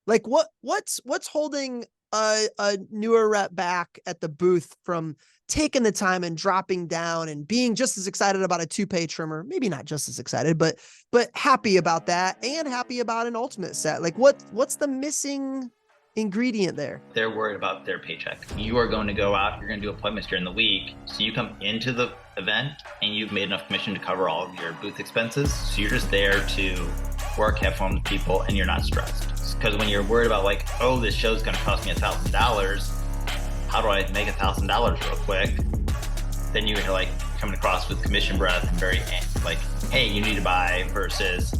Like what's holding a newer rep back at the booth from taking the time and dropping down and being just as excited about a toupee trimmer? Maybe not just as excited, but happy about that and happy about an ultimate set. Like what's the missing ingredient there? They're worried about their paycheck. You are going to go out, you're going to do appointments during the week. So you come into the event and you've made enough commission to cover all of your booth expenses. So you're just there to work, have fun with people, and you're not stressed. Because when you're worried about like, oh, this show's going to cost me $1,000, how do I make $1,000 real quick? Then you're like coming across with commission breath and very like, hey, you need to buy versus,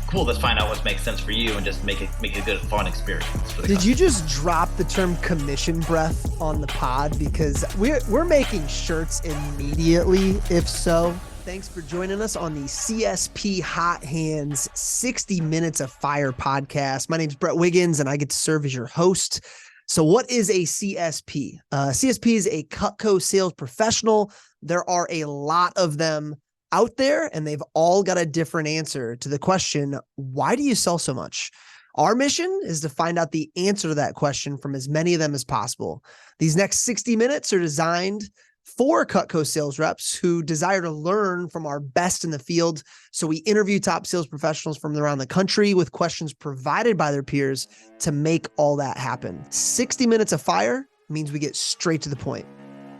cool, let's find out what makes sense for you and just make it a good, fun experience for the Did customer. you just drop the term commission breath on the pod? Because we're making shirts immediately, if so. Thanks for joining us on the CSP Hot Hands 60 Minutes of Fire podcast. My name's Brett Wiggins, and I get to serve as your host. So what is a CSP? CSP is a Cutco sales professional. There are a lot of them out there, and they've all got a different answer to the question, why do you sell so much? Our mission is to find out the answer to that question from as many of them as possible. These next 60 minutes are designed for Cutco sales reps who desire to learn from our best in the field. So we interview top sales professionals from around the country with questions provided by their peers to make all that happen. 60 minutes of fire means we get straight to the point.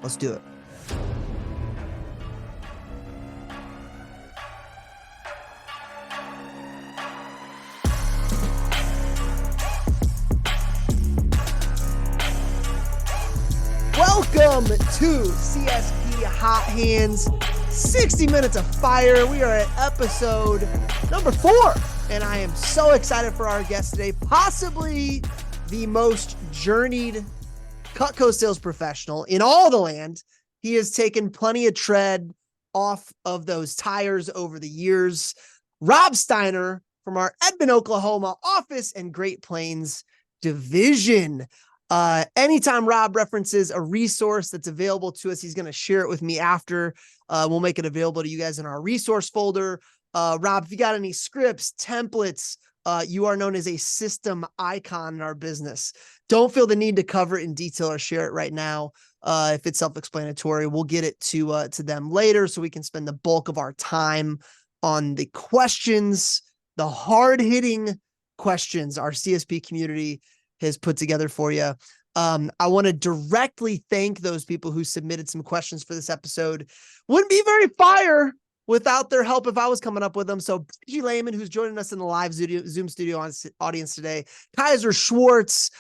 Let's do it. Welcome to CSP Hot Hands 60 Minutes of Fire. We are at episode number 4, and I am so excited for our guest today, possibly the most journeyed Cutco sales professional in all the land. He has taken plenty of tread off of those tires over the years. Rob Steiner from our Edmond, Oklahoma office and Great Plains division. Anytime Rob references a resource that's available to us, he's going to share it with me after. We'll make it available to you guys in our resource folder. Rob, if you got any scripts, templates, you are known as a system icon in our business. Don't feel the need to cover it in detail or share it right now. If it's self-explanatory, we'll get it to them later so we can spend the bulk of our time on the questions, the hard-hitting questions our CSP community has put together for you. I want to directly thank those people who submitted some questions for this episode. Wouldn't be very fire without their help if I was coming up with them. So Bridgie Lehman, who's joining us in the live Zoom studio audience today, Kaiser Schwartz,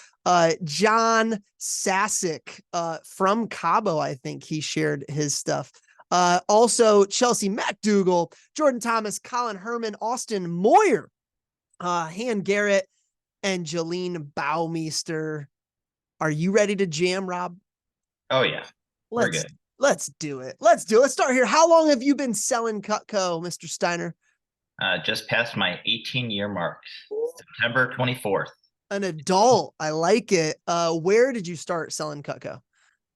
John Sasick from Cabo, I think he shared his stuff. Also Chelsea McDougall, Jordan Thomas, Colin Herman, Austin Moyer, Han Garrett, and Jolene Baumeister. Are you ready to jam, Rob? Oh yeah, we're good. Let's do it. Let's start here. How long have you been selling Cutco, Mr. Steiner? Just past my 18-year mark, September 24th. An adult. I like it. Where did you start selling Cutco?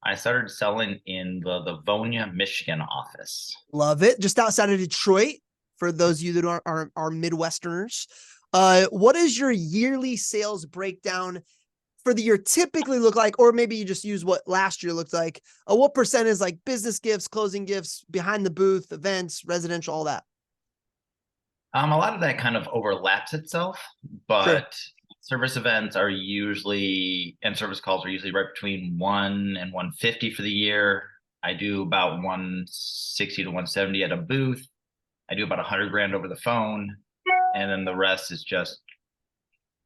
I started selling in the Livonia, Michigan office. Love it. Just outside of Detroit, for those of you that are Midwesterners. What does your yearly sales breakdown for the year typically look like? Or maybe you just use what last year looked like. What percent is like business gifts, closing gifts, behind the booth, events, residential, all that? A lot of that kind of overlaps itself, but Sure. Service events are usually, and service calls are usually right between 1 and 150 for the year. I do about 160 to 170 at a booth. I do about 100 grand over the phone. And then the rest is just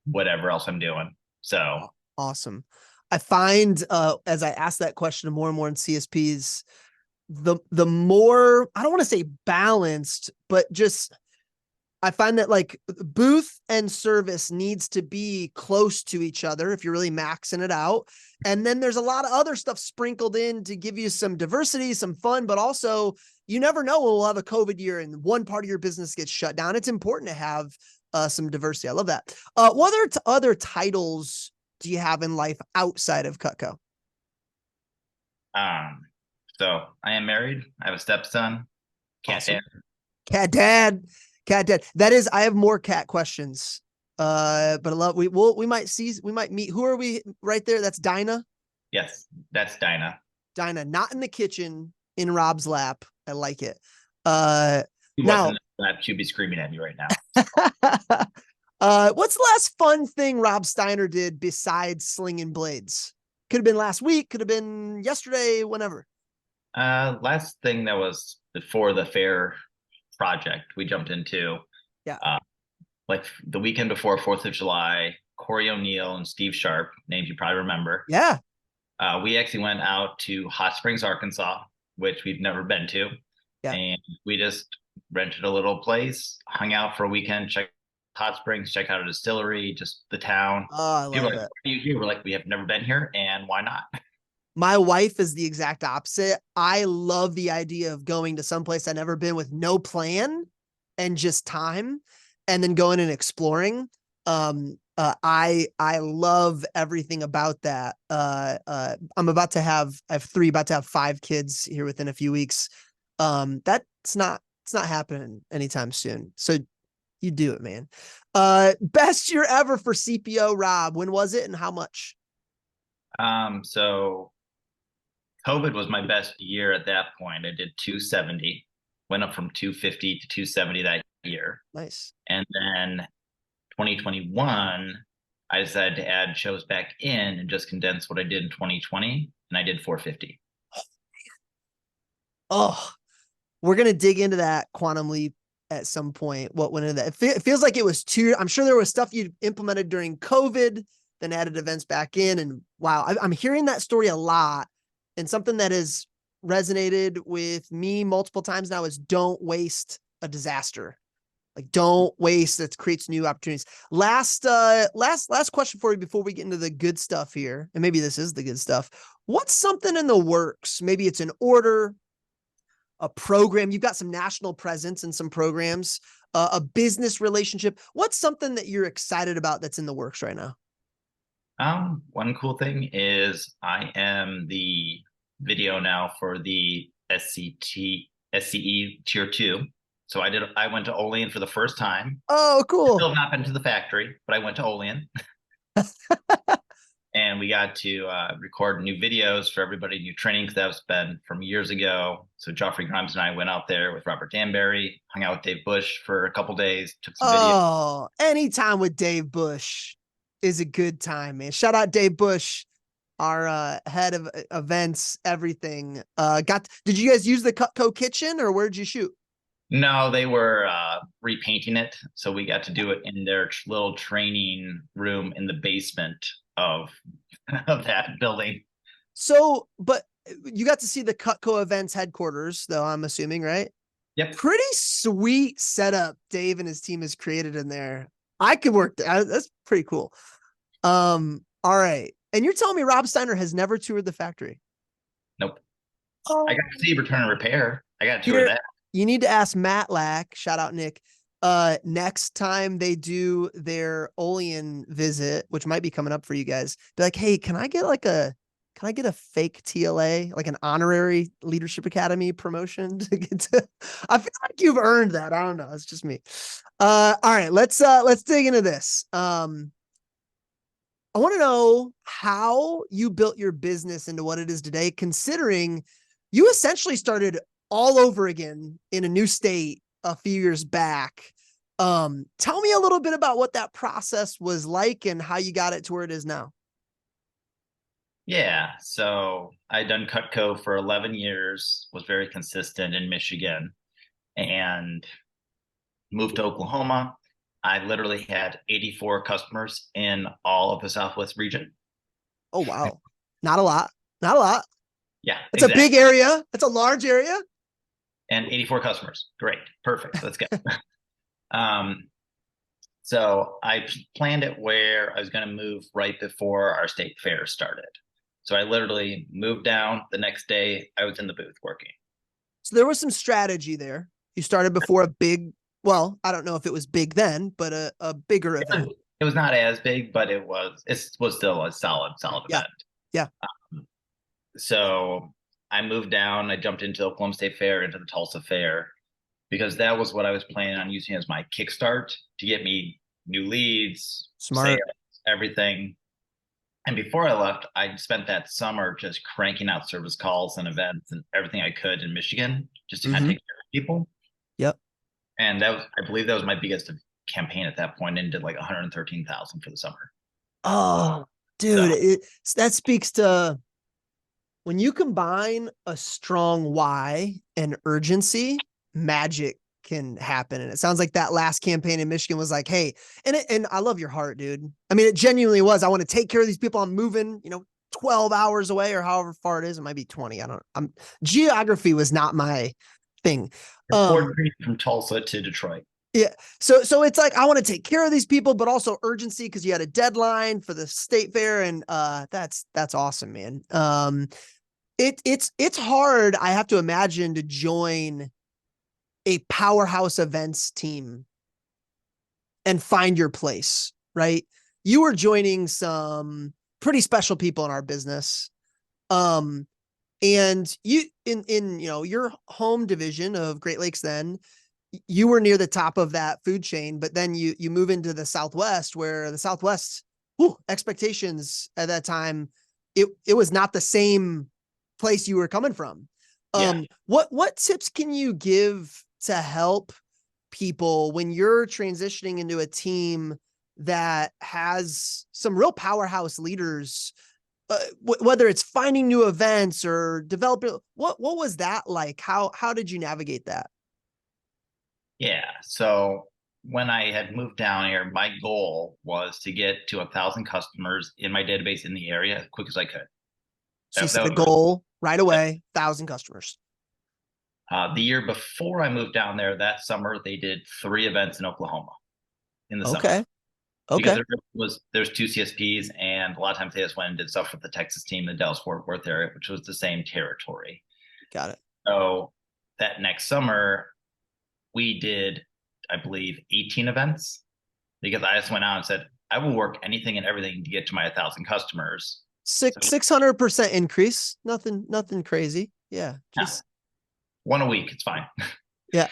whatever else I'm doing. So awesome. I find as I ask that question more and more in CSPs, the more, I don't want to say balanced, but just I find that like booth and service needs to be close to each other if you're really maxing it out. And then there's a lot of other stuff sprinkled in to give you some diversity, some fun, but also you never know when we'll have a COVID year and one part of your business gets shut down. It's important to have some diversity. I love that. What other titles do you have in life outside of Cutco? So I am married. I have a stepson, cat Awesome. dad. Cat dad. That is, I have more cat questions But I love we might meet. Who are we right there? That's Dinah. Yes, that's Dinah. Dinah, not in the kitchen, in Rob's lap. I like it. She Now, wasn't that she'd be screaming at me right now. what's the last fun thing Rob Steiner did besides slinging blades? Could have been last week, could have been yesterday, whenever. Last thing that was before the fair project we jumped into, Yeah. like the weekend before 4th of July, Corey O'Neill and Steve Sharp, names you probably remember. Yeah. We actually went out to Hot Springs, Arkansas, which we've never been to. Yeah. And we just rented a little place, hung out for a weekend, checked Hot Springs, check out a distillery, just the town. Oh, I People love were like, it. "What are you here?" We're like, "We have never been here, and why not?" My wife is the exact opposite. I love the idea of going to someplace I've never been with no plan and just time and then going and exploring. I love everything about that. I have three, about to have 5 kids here within a few weeks. It's not happening anytime soon. So you do it, man. Best year ever for CPO, Rob. When was it and how much? So COVID was my best year at that point. I did 270, went up from 250 to 270 that year. Nice. And then 2021, I decided to add shows back in and just condense what I did in 2020, and I did 450. Oh, we're gonna dig into that quantum leap at some point. What went into that? It feels like it was two. I'm sure there was stuff you implemented during COVID, then added events back in, and wow, I'm hearing that story a lot. And something that has resonated with me multiple times now is don't waste a disaster. Like don't waste, that creates new opportunities. Last question for you before we get into the good stuff here. And maybe this is the good stuff. What's something in the works? Maybe it's an order, a program. You've got some national presence in some programs, a business relationship. What's something that you're excited about that's in the works right now? One cool thing is I am the video now for the SCE Tier 2. So I went to Olean for the first time. Oh, cool. Still not been to the factory, but I went to Olean. And we got to record new videos for everybody, new training, because that was been from years ago. So Joffrey Grimes and I went out there with Robert Danbury, hung out with Dave Bush for a couple days, took some videos. Oh, anytime with Dave Bush is a good time, man. Shout out Dave Bush, our head of events, everything. Did you guys use the Cutco kitchen or where'd you shoot? No, they were repainting it. So we got to do it in their little training room in the basement of that building. So, but you got to see the Cutco events headquarters, though, I'm assuming, right? Yep. Pretty sweet setup Dave and his team has created in there. I could work there. That's pretty cool. All right. And you're telling me Rob Steiner has never toured the factory? Nope. Oh, I got to see Return and Repair. I got to tour that. You need to ask Matt Lack, shout out Nick, next time they do their Olean visit, which might be coming up for you guys, be like, hey, can I get a fake TLA, like an honorary Leadership Academy promotion to get to? I feel like you've earned that. I don't know. It's just me. All right, let's dig into this. I want to know how you built your business into what it is today, considering you essentially started all over again in a new state a few years back. Tell me a little bit about what that process was like and how you got it to where it is now. Yeah, so I'd done Cutco for 11 years, was very consistent in Michigan, and moved to Oklahoma. I literally had 84 customers in all of the Southwest region. Oh, wow. Not a lot. Not a lot. Yeah. It's exactly. A big area. It's a large area. And 84 customers. Great. Perfect. Let's go. So I planned it where I was going to move right before our state fair started. So I literally moved down. The next day I was in the booth working. So there was some strategy there. You started before a big, well, I don't know if it was big then, but a bigger event. It was not as big, but it was still a solid event. Yeah. So I moved down. I jumped into the Oklahoma State Fair, into the Tulsa Fair, because that was what I was planning on using as my kickstart to get me new leads, sales, Smart. everything. And before I left, I spent that summer just cranking out service calls and events and everything I could in Michigan just to kind of Mm-hmm. take care of people. Yep. And that was, I believe that was my biggest campaign at that point, and did like 113,000 for the summer. Oh, So dude, that speaks to when you combine a strong why and urgency, magic can happen. And it sounds like that last campaign in Michigan was like, hey, and I love your heart, dude. I mean, it genuinely was. I want to take care of these people. I'm moving, 12 hours away or however far it is. It might be 20. I'm geography was not my thing. Um, from Tulsa to Detroit. yeah. So it's like I want to take care of these people, but also urgency because you had a deadline for the state fair, and that's awesome, man. It's hard, I have to imagine, to join a powerhouse events team and find your place, right? You were joining some pretty special people in our business. Um, and you in your home division of Great Lakes, then you were near the top of that food chain, but then you move into the Southwest, where the Southwest expectations at that time, it was not the same place you were coming from. Yeah. What tips can you give to help people when you're transitioning into a team that has some real powerhouse leaders, whether it's finding new events or developing? What was that like? How did you navigate that? Yeah. So when I had moved down here, my goal was to get to 1,000 customers in my database in the area as quick as I could. So you That set a was goal right away, 1,000 customers. the year before I moved down there. That summer, they did 3 events in Oklahoma in the summer Okay. because Okay. there's 2 CSPs, and a lot of times they just went and did stuff with the Texas team, the Dallas Fort Worth area, which was the same territory. Got it. So that next summer, we did, I believe, 18 events, because I just went out and said, I will work anything and everything to get to my 1,000 customers. So 600% increase. Nothing crazy. Yeah. yeah, Just, one a week, it's fine. yeah.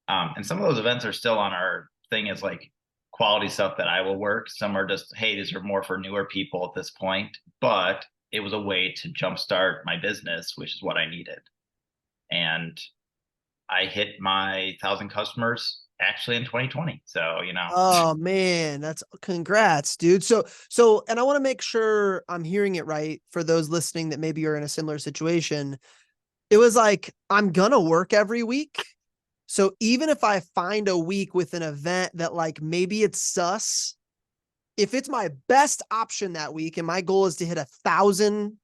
And some of those events are still on our thing as like quality stuff that I will work. Some are just, hey, these are more for newer people at this point. But it was a way to jumpstart my business, which is what I needed. And I hit my 1,000 customers actually in 2020. So, Oh man, that's congrats, dude. And I want to make sure I'm hearing it right for those listening that maybe are in a similar situation. It was like, I'm gonna work every week. So even if I find a week with an event that like maybe it's sus, if it's my best option that week and my goal is to hit 1,000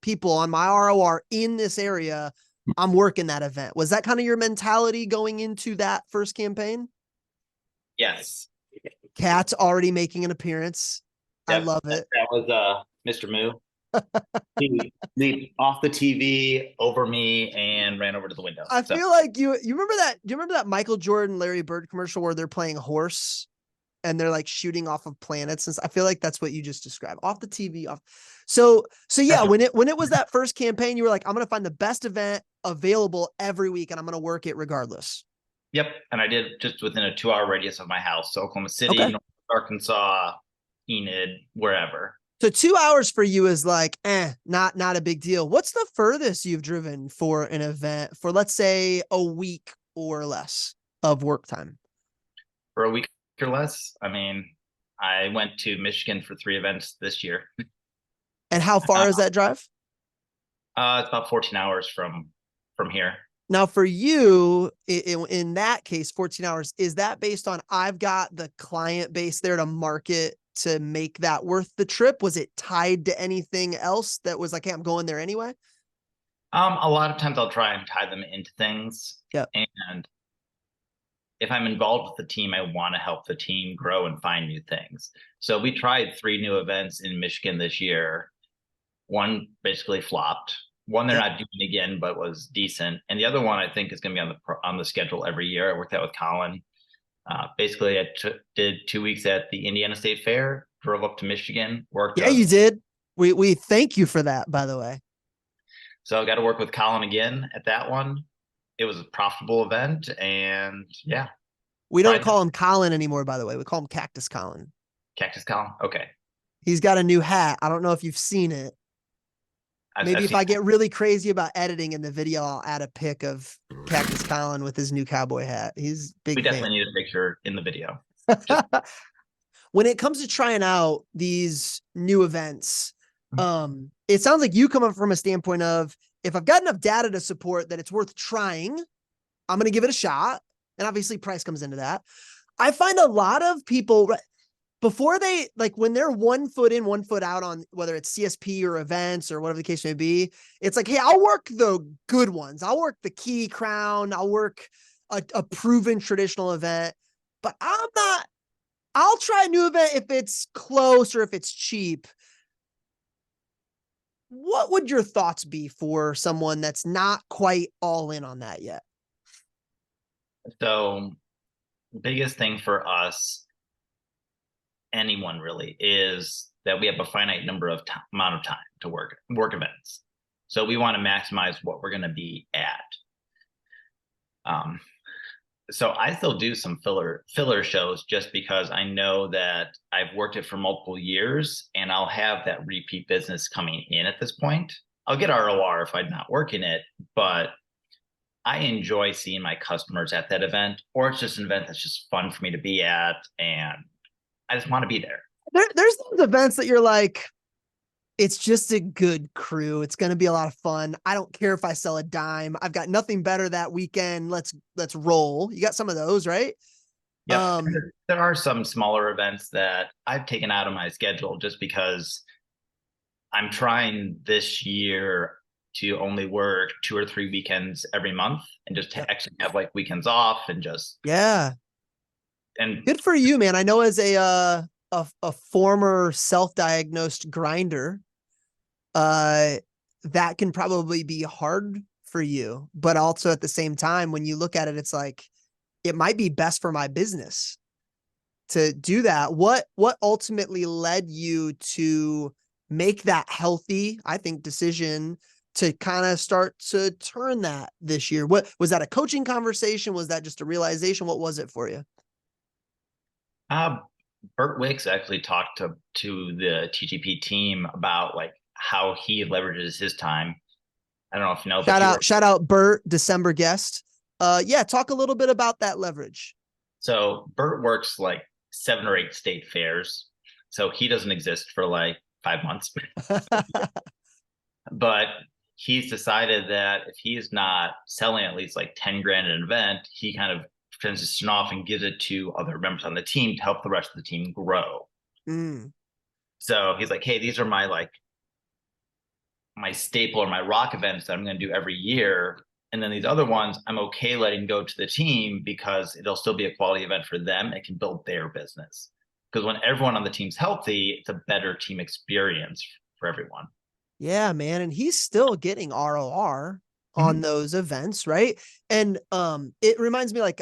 people on my ROR in this area, I'm working that event. Was that kind of your mentality going into that first campaign? yes. Cat's already making an appearance. I Yep. love it. That was Mr. Moo. He leaped off the TV over me and ran over to the window. I So feel like you remember that. Do you remember that Michael Jordan, Larry Bird commercial where they're playing horse and they're like shooting off of planets? And I feel like that's what you just described, off the TV. Off. So yeah, when it was that first campaign, you were like, I'm gonna find the best event available every week and I'm gonna work it regardless. yep. And I did just within a 2-hour radius of my house. So Oklahoma City, Okay. North Arkansas, Enid, wherever. So 2 hours for you is like, not a big deal. What's the furthest you've driven for an event for, let's say, a week or less of work time? For a week or less. I mean, I went to Michigan for 3 events this year. And how far is that drive? It's about 14 hours from here. Now, for you, in that case, 14 hours, is that based on I've got the client base there to market to make that worth the trip? Was it tied to anything else that was like, hey, I'm going there anyway? A lot of times I'll try and tie them into things. Yep. And if I'm involved with the team, I want to help the team grow and find new things. So we tried 3 new events in Michigan this year. One basically flopped. One they're not doing again, but was decent. And the other one I think is going to be on the schedule every year. I worked out with Colin. Basically, I did 2 weeks at the Indiana State Fair, drove up to Michigan, worked. Yeah, you did. We thank you for that, by the way. So I got to work with Colin again at that one. It was a profitable event, and yeah. We don't Friday, call him Colin anymore, by the way. We call him Cactus Colin. Cactus Colin. Okay, He's got a new hat. I don't know if you've seen it. Maybe I've if seen. I get really crazy about editing in the video, I'll add a pic of Cactus Colin with his new cowboy hat. He's a We big definitely fan. need a picture in the video. Just When it comes to trying out these new events, it sounds like you come up from a standpoint of, if I've got enough data to support that it's worth trying, I'm going to give it a shot. And obviously price comes into that. I find a lot of people, before they, like, when they're 1 foot in, 1 foot out on whether it's CSP or events or whatever the case may be, it's like, hey, I'll work the good ones. I'll work the Key Crown. I'll work a proven traditional event, but I'll try a new event if it's close or if it's cheap. What would your thoughts be for someone that's not quite all in on that yet? so, biggest thing for us, anyone really, is that we have a finite number of amount of time to work events. So we want to maximize what we're going to be at. So I still do some filler shows just because I know that I've worked it for multiple years and I'll have that repeat business coming in at this point. I'll get ROR if I'm not working it, but I enjoy seeing my customers at that event, or it's just an event that's just fun for me to be at, and I just want to be there. There's those events that you're like, it's just a good crew. It's going to be a lot of fun. I don't care if I sell a dime. I've got nothing better that weekend. Let's roll. You got some of those, right? Yep. There are some smaller events that I've taken out of my schedule just because I'm trying this year to only work 2 or 3 weekends every month and just actually have like weekends off and just. Yeah. And good for you, man. I know as a former self-diagnosed grinder, that can probably be hard for you, but also at the same time, when you look at it, it's like, it might be best for my business to do that. What ultimately led you to make that healthy, I think, decision to kind of start to turn that this year? What was that, a coaching conversation? Was that just a realization? What was it for you? Brett Wiggins actually talked to the TGP team about like how he leverages his time. I don't know if you know. Shout out Bert, December guest. Yeah, talk a little bit about that leverage. So Bert works like 7 or 8 state fairs, so he doesn't exist for like 5 months. But he's decided that if he's not selling at least like 10 grand an event, he kind of transition off and gives it to other members on the team to help the rest of the team grow. So he's like, hey, these are my staple or my rock events that I'm going to do every year. And then these other ones, I'm okay letting go to the team because it'll still be a quality event for them. It can build their business. Because when everyone on the team's healthy, it's a better team experience for everyone. Yeah, man. And he's still getting ROR on those events, right? And it reminds me, like,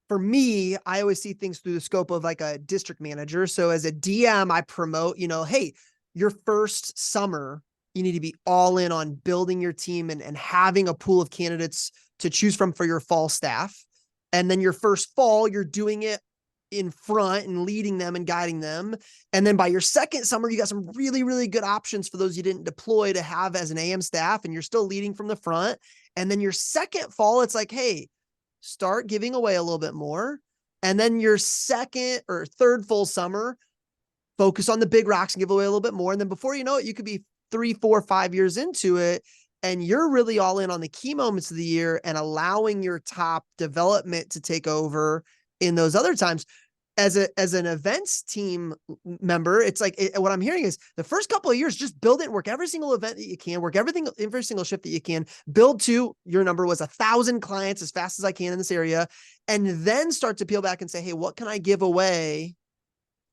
for me, I always see things through the scope of like a district manager. So as a DM, I promote, hey, your first summer, you need to be all in on building your team and having a pool of candidates to choose from for your fall staff. And then your first fall, you're doing it in front and leading them and guiding them. And then by your second summer, you got some really, really good options for those you didn't deploy to have as an AM staff, and you're still leading from the front. And then your second fall, it's like, hey, start giving away a little bit more. And then your second or third full summer, focus on the big rocks and give away a little bit more. And then before you know it, you could be 3, 4, 5 years into it, and you're really all in on the key moments of the year and allowing your top development to take over in those other times. As an events team member, it's like, what I'm hearing is the first couple of years, just build it, work every single event that you can, work every single shift that you can, build to your number was 1,000 clients as fast as I can in this area. And then start to peel back and say, hey, what can I give away?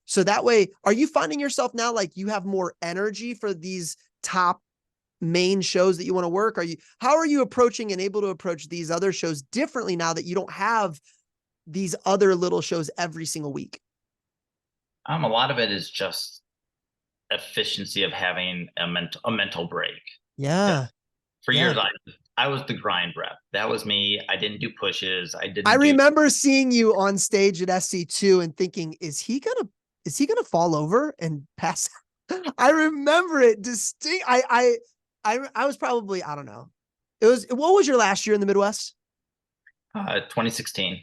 So that way, are you finding yourself now, like, you have more energy for these top main shows that you want to work? How are you approaching and able to approach these other shows differently now that you don't have these other little shows every single week? A lot of it is just efficiency of having a mental break. Yeah. For years, I was the grind rep. That was me. I didn't do pushes. I I didn't do. remember seeing you on stage at SC2 and thinking, is he gonna fall over and pass out? I remember it distinct. I was probably, I don't know. What was your last year in the Midwest? 2016.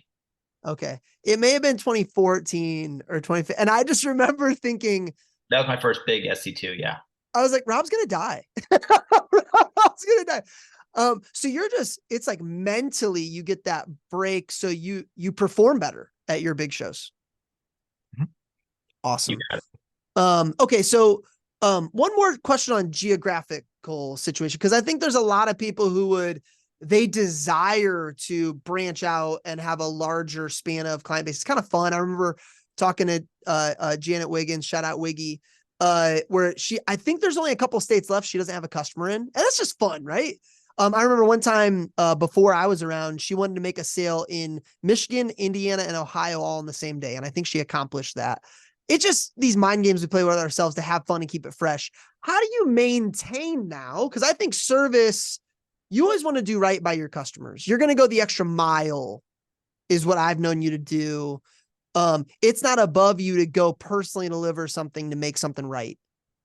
Okay. It may have been 2014 or 2015. And I just remember thinking, That was my first big SC2. Yeah. I was like, Rob's gonna die. Rob's gonna die. So it's like mentally you get that break, so you perform better at your big shows. Mhm. You Awesome. got it. Okay, so one more question on geographical situation, because I think there's a lot of people who they desire to branch out and have a larger span of client base. It's kind of fun. I remember talking to Janet Wiggins, shout out Wiggy, where I think there's only a couple states left she doesn't have a customer in, and that's just fun, right? I remember one time before I was around, she wanted to make a sale in Michigan, Indiana, and Ohio all in the same day, and I think she accomplished that. It's just these mind games we play with ourselves to have fun and keep it fresh. How do you maintain now? Because I think service, you always want to do right by your customers. You're going to go the extra mile, is what I've known you to do. It's not above you to go personally deliver something to make something right,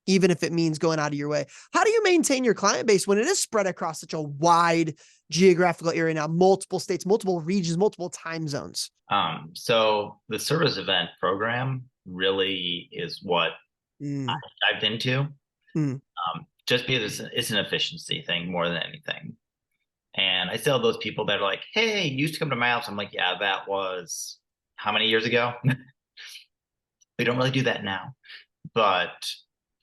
even if it means going out of your way. How do you maintain your client base when it is spread across such a wide geographical area now, multiple states, multiple regions, multiple time zones? So the service event program really is what I Mm, dived into. mm. Just because it's an efficiency thing more than anything. And I still have those people that are like, "Hey, you used to come to my house." I'm like, "Yeah, that was how many years ago?" We don't really do that now. But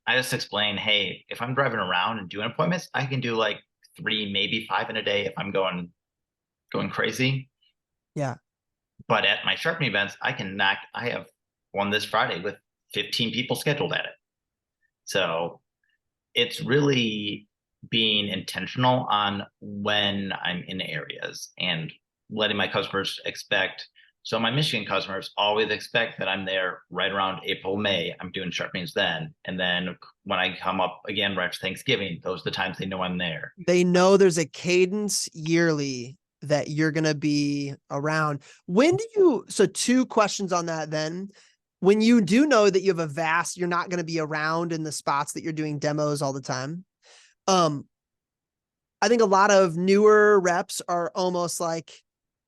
I just explain, "Hey, if I'm driving around and doing appointments, I can do like 3, maybe 5 in a day if I'm going crazy. Yeah. But at my sharpening events, I have one this Friday with 15 people scheduled at it. So it's really being intentional on when I'm in areas and letting my customers expect. So my Michigan customers always expect that I'm there right around April, May. I'm doing sharpenings then. And then when I come up again right after Thanksgiving, those are the times they know I'm there. They know there's a cadence yearly that you're going to be around. So 2 questions on that then. When you do know that you have you're not going to be around in the spots that you're doing demos all the time. Um, I think a lot of newer reps are almost like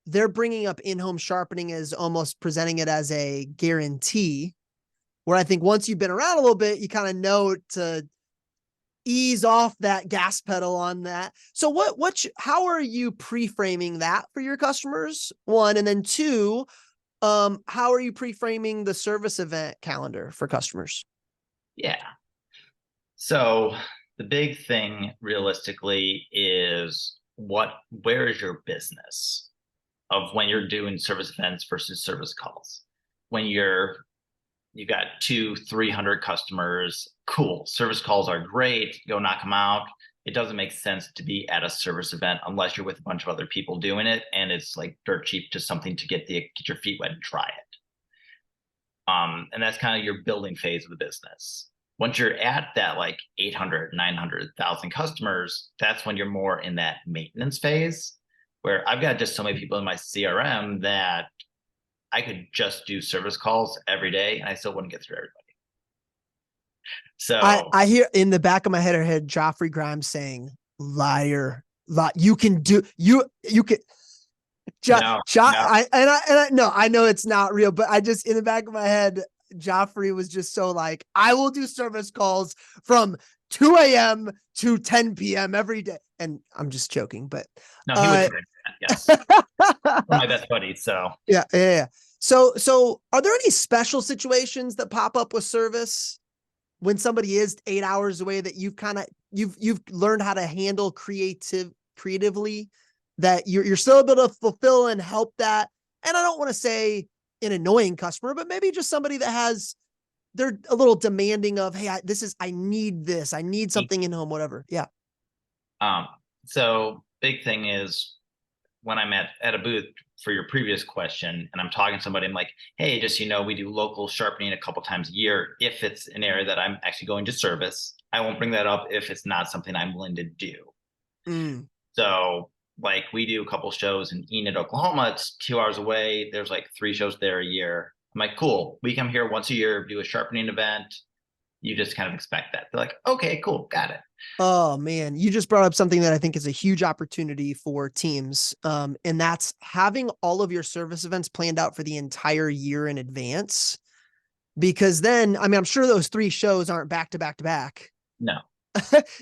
they're bringing up in-home sharpening as almost presenting it as a guarantee, where I think once you've been around a little bit, you kind of know to ease off that gas pedal on that. So how are you pre-framing that for your customers? One, and then two, how are you pre-framing the service event calendar for customers? Yeah. So the big thing realistically is where is your business of when you're doing service events versus service calls? When you got 200-300 customers, cool. Service calls are great. Go knock them out. It doesn't make sense to be at a service event unless you're with a bunch of other people doing it, and it's like dirt cheap to something to get your feet wet and try it. And that's kind of your building phase of the business. Once you're at that like 800, 900,000 customers, that's when you're more in that maintenance phase, where I've got just so many people in my CRM that I could just do service calls every day and I still wouldn't get through everybody. So I hear in the back of my head, I heard Joffrey Grimes saying, liar, you can do, you can. no, No, I know it's not real, but I just, in the back of my head, Joffrey was just so like, I will do service calls from 2 a.m. to 10 p.m. every day. And I'm just joking, but no, he would try that, yes. One of my best buddies. So yeah. So are there any special situations that pop up with service when somebody is 8 hours away that you've learned how to handle creatively, that you're still able to fulfill and help that? And I don't want to say an annoying customer, but maybe just somebody that they're a little demanding of, hey, I need this. I need something in home, whatever. Yeah. So big thing is when I'm at a booth for your previous question and I'm talking to somebody, I'm like, hey, just, we do local sharpening a couple times a year. If it's an area that I'm actually going to service, I won't bring that up if it's not something I'm willing to do. Mm. So like we do a couple shows in Enid, Oklahoma. It's 2 hours away. There's like 3 shows there a year. I'm like, cool. We come here once a year, do a sharpening event. You just kind of expect that. They're like, okay, cool, got it. Oh man, you just brought up something that I think is a huge opportunity for teams. And that's having all of your service events planned out for the entire year in advance. Because then, I mean, I'm sure those 3 shows aren't back to back to back. No.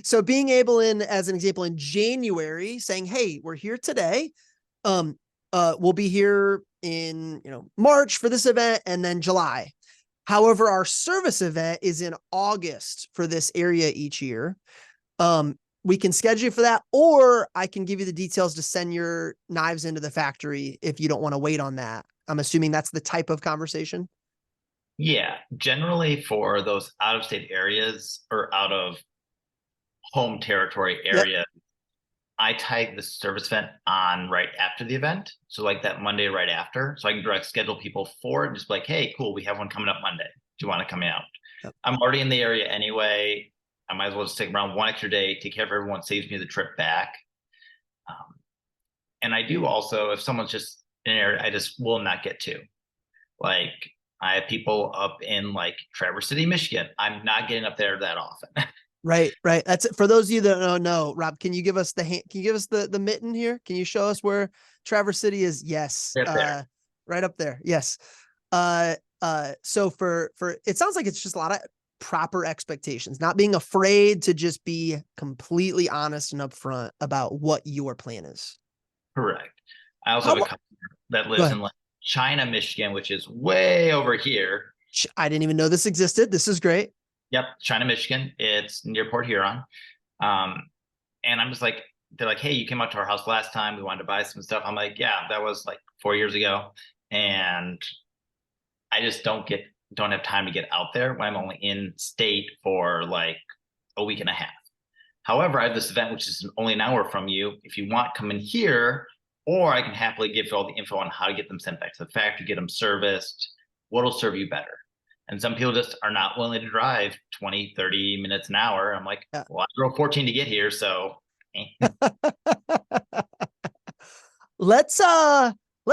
So being able as an example, in January saying, hey, we're here today. We'll be here in, March for this event and then July. However, our service event is in August for this area each year. We can schedule for that, or I can give you the details to send your knives into the factory if you don't want to wait on that. I'm assuming that's the type of conversation. Yeah, generally for those out of state areas or out of home territory area, yep. I tag the service event on right after the event. So like that Monday right after. So I can direct schedule people for it and just be like, hey, cool, we have one coming up Monday. Do you want to come out? Yep. I'm already in the area anyway. I might as well just take around one extra day, take care of everyone, saves me the trip back. And I do also, if someone's just in an area I just will not get to. Like I have people up in like Traverse City, Michigan. I'm not getting up there that often. Right. That's it. For those of you that don't know, Rob, can you give us the mitten here? Can you show us where Traverse City is? Yes. Right up there. Yes. So for it sounds like it's just a lot of proper expectations, not being afraid to just be completely honest and upfront about what your plan is. Correct. I also have a customer that lives in like China, Michigan, which is way over here. I didn't even know this existed. This is great. Yep, China, Michigan. It's near Port Huron. And I'm just like, they're like, hey, you came out to our house last time. We wanted to buy some stuff. I'm like, yeah, that was like 4 years ago. And I just don't have time to get out there when I'm only in state for like a week and a half. However, I have this event, which is only an hour from you. If you want, come in here, or I can happily give you all the info on how to get them sent back to the factory, get them serviced, what'll serve you better. And some people just are not willing to drive 20, 30 minutes an hour. I'm like, well, I drove 14 to get here. So let's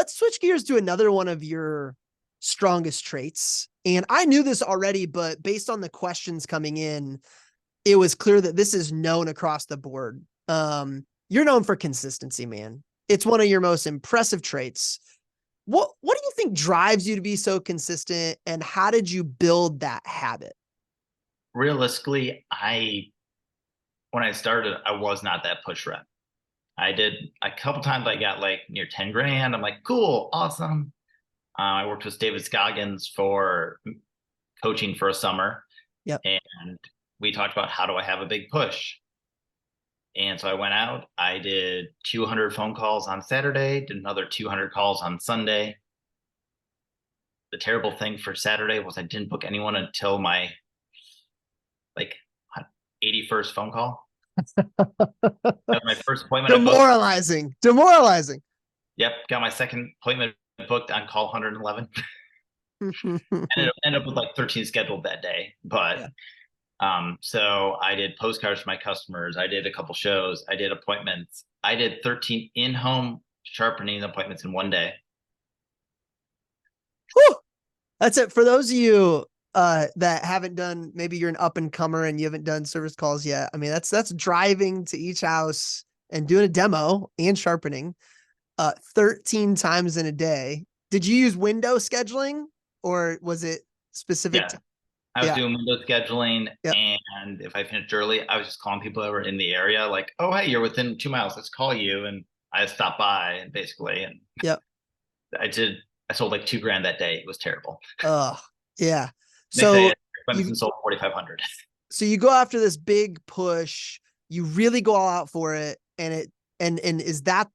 switch gears to another one of your strongest traits. And I knew this already, but based on the questions coming in, it was clear that this is known across the board. You're known for consistency, man. It's one of your most impressive traits. What do you think drives you to be so consistent, and how did you build that habit? Realistically, when I started, I was not that push rep. I did a couple times. I got like near 10 grand. I'm like, cool, awesome. I worked with David Scoggins for coaching for a summer. Yep. And we talked about how do I have a big push. And so I went out, I did 200 phone calls on Saturday, did another 200 calls on Sunday. The terrible thing for Saturday was I didn't book anyone until my like 81st phone call. That was my first appointment. Demoralizing. Yep. Got my second appointment booked on call 111. And it ended up with like 13 scheduled that day. But yeah. So I did postcards for my customers. I did a couple shows. I did appointments. I did 13 in-home sharpening appointments in one day. Whew. That's it. For those of you that haven't done, maybe you're an up and comer and you haven't done service calls yet. I mean, that's driving to each house and doing a demo and sharpening 13 times in a day. Did you use window scheduling, or was it specific? Yeah. I was doing window scheduling, and if I finished early, I was just calling people that were in the area, like, oh, hey, you're within 2 miles. Let's call you. And I stopped by, basically. And I sold like $2,000 that day. It was terrible. Yeah. So you sold 4,500. So you go after this big push, you really go all out for it. And is that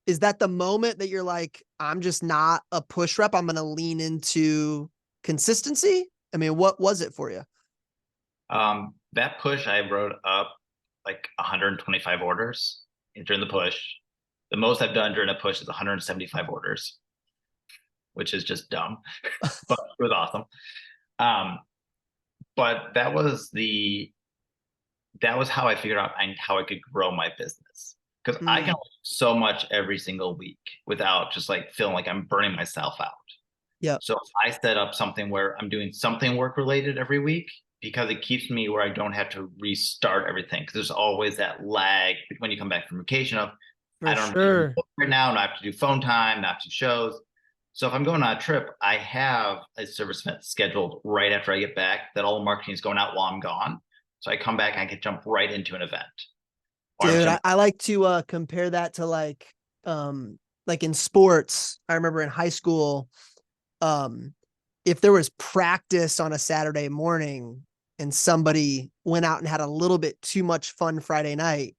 the moment that you're like, I'm just not a push rep, I'm going to lean into consistency? I mean, what was it for you? That push, I wrote up like 125 orders during the push. The most I've done during a push is 175 orders, which is just dumb, but it was awesome. But that was how I figured out how I could grow my business. because I can Mm, only do so much every single week without just like feeling like I'm burning myself out. yep, So if I set up something where I'm doing something work related every week, because it keeps me where I don't have to restart everything. Because there's always that lag when you come back from vacation of I for don't really sure. book right now, and I have to do phone time, not do shows. So if I'm going on a trip, I have a service event scheduled right after I get back that all the marketing is going out while I'm gone. So I come back and I can jump right into an event. Or I'm Dude, saying, I like to compare that to like in sports. I remember in high school, um, if there was practice on a Saturday morning and somebody went out and had a little bit too much fun Friday night,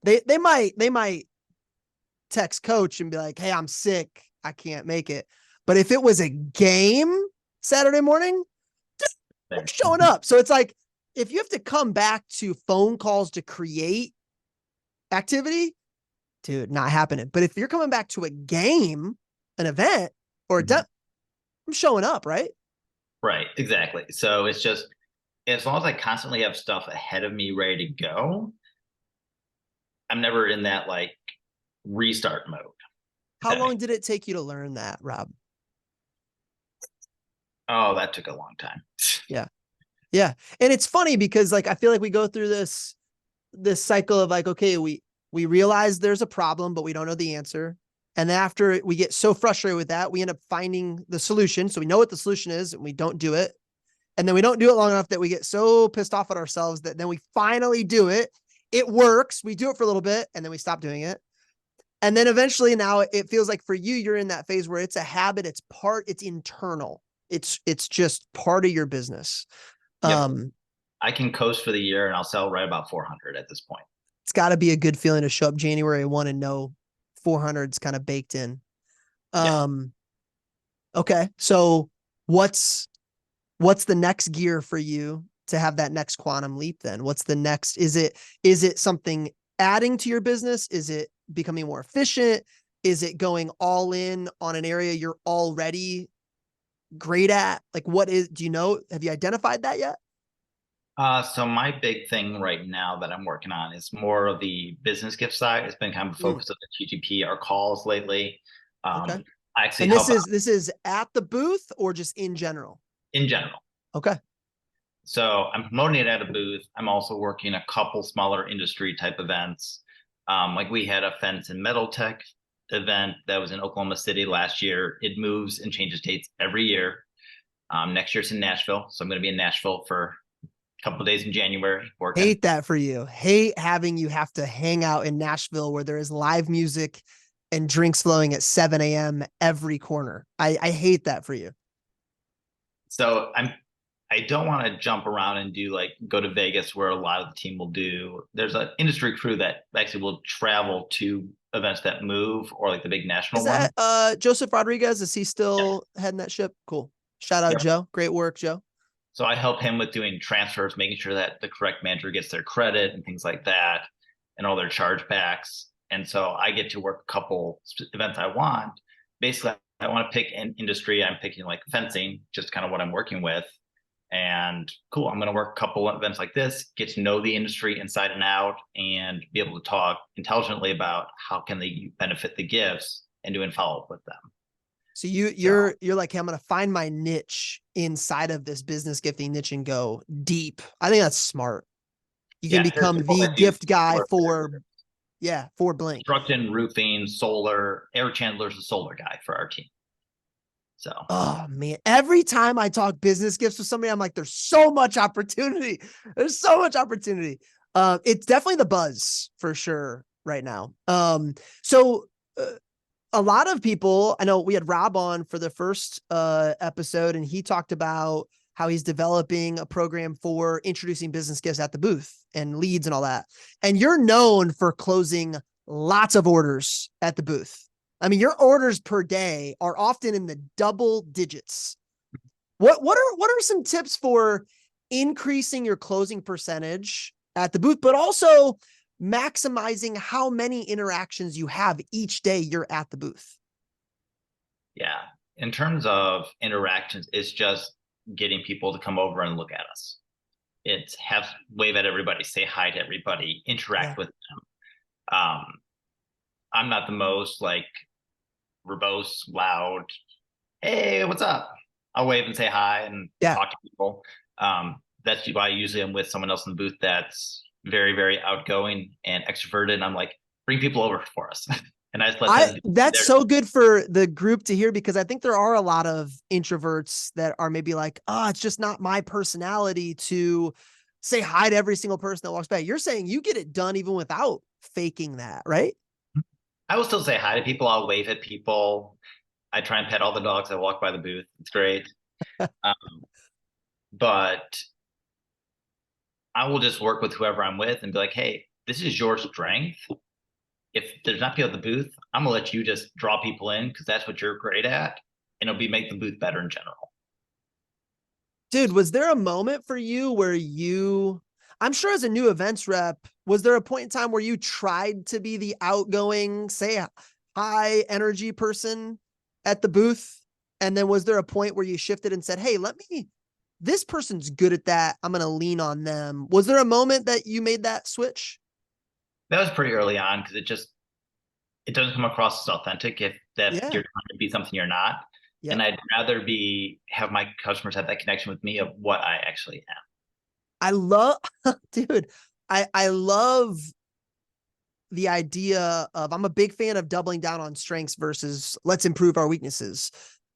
they might text coach and be like, "Hey, I'm sick. I can't make it." But if it was a game Saturday morning, they're showing up. So it's like if you have to come back to phone calls to create activity, dude, not happening. But if you're coming back to a game, an event, or I'm showing up, right? right, exactly. So it's just as long as I constantly have stuff ahead of me ready to go, I'm never in that like restart mode. If How that long makes did it take you to learn that, Rob? Oh, that took a long time. Yeah. Yeah. And it's funny because like I feel like we go through this cycle of like, okay, we realize there's a problem, but we don't know the answer. And then after we get so frustrated with that, we end up finding the solution. So we know what the solution is and we don't do it. And then we don't do it long enough that we get so pissed off at ourselves that then we finally do it. It works. We do it for a little bit and then we stop doing it. And then eventually now it feels like for you, you're in that phase where it's a habit. It's internal. It's just part of your business. Yep. Um, I can coast for the year and I'll sell right about 400 at this point. it's got to be a good feeling to show up January 1 and know 400's kind of baked in. Yeah. Um, okay. So what's the next gear for you to have that next quantum leap then? What's the next? Is it something adding to your business? Is it becoming more efficient? Is it going all in on an area you're already great at? Like what is, do you know, have you identified that yet? So my big thing right now that I'm working on is more of the business gift side. It's been kind of a Mm, focus of the TGP, our calls lately. okay. I actually And help out this is at the booth or just in general? in general. Okay. So I'm promoting it at a booth. I'm also working a couple smaller industry type events. Like we had a fence and metal tech event that was in Oklahoma City last year. It moves and changes dates every year. Next year it's in Nashville. So I'm going to be in Nashville for a couple of days in January working. Hate that for you. Hate having you have to hang out in Nashville where there is live music and drinks flowing at 7 a.m. every corner. I hate that for you. So I don't want to jump around and do like go to Vegas where a lot of the team will do. There's an industry crew that actually will travel to events that move or like the big Is national one. that Joseph Rodriguez? Is he Yep. still heading that ship? Cool. Shout out Yep. Joe. Great work, Joe. So I help him with doing transfers, making sure that the correct manager gets their credit and things like that, and all their chargebacks. And so I get to work a couple events I want. Basically, I want to pick an industry. I'm picking like fencing, just kind of what I'm working with. And cool, I'm going to work a couple events like this, get to know the industry inside and out, and be able to talk intelligently about how can they benefit the gifts and doing follow up with them. So you So you're like, hey, I'm gonna find my niche inside of this business gifting niche and go deep. I think that's smart. You can yeah, there's become people the that do gift guy solar, for, yeah, for blank. construction, roofing, solar. Eric Chandler's a solar guy for our team. So Oh man, every time I talk business gifts with somebody, I'm like, there's so much opportunity. There's so much opportunity. It's definitely the buzz for sure right now. So a lot of people, I know we had Rob on for the first episode, and he talked about how he's developing a program for introducing business gifts at the booth and leads and all that. And you're known for closing lots of orders at the booth. I mean, your orders per day are often in the double digits. What are some tips for increasing your closing percentage at the booth, but also maximizing how many interactions you have each day you're at the booth? yeah, in terms of interactions, it's just getting people to come over and look at us. It's have wave at everybody, say hi to everybody, Yeah. interact with them. Um, I'm not the most like verbose, loud. Hey, what's up? I'll wave and say hi and Yeah. talk to people. That's why usually I'm with someone else in the booth that's very, very outgoing and extroverted. And I'm like, bring people over for us. And I just let them be That's there. so good for the group to hear, because I think there are a lot of introverts that are maybe like, oh, it's just not my personality to say hi to every single person that walks by. You're saying you get it done even without faking that, right? I will still say hi to people. I'll wave at people. I try and pet all the dogs that walk by the booth. It's great. Um, but I will just work with whoever I'm with and be like, hey, this is your strength. If there's not people at the booth, I'm gonna let you just draw people in because that's what you're great at, and it'll be make the booth better in general. Dude, was there a moment for you where I'm sure as a new events rep, was there a point in time where you tried to be the outgoing, say high energy person at the booth? And then was there a point where you shifted and said, hey, this person's good at that, I'm going to lean on them? Was there a moment that you made that switch? That was pretty early on because it doesn't come across as authentic if that Yeah. you're trying to be something you're not. And Yep. I'd rather have my customers have that connection with me of what I actually am. I love, dude, I love the idea of, I'm a big fan of doubling down on strengths versus let's improve our weaknesses.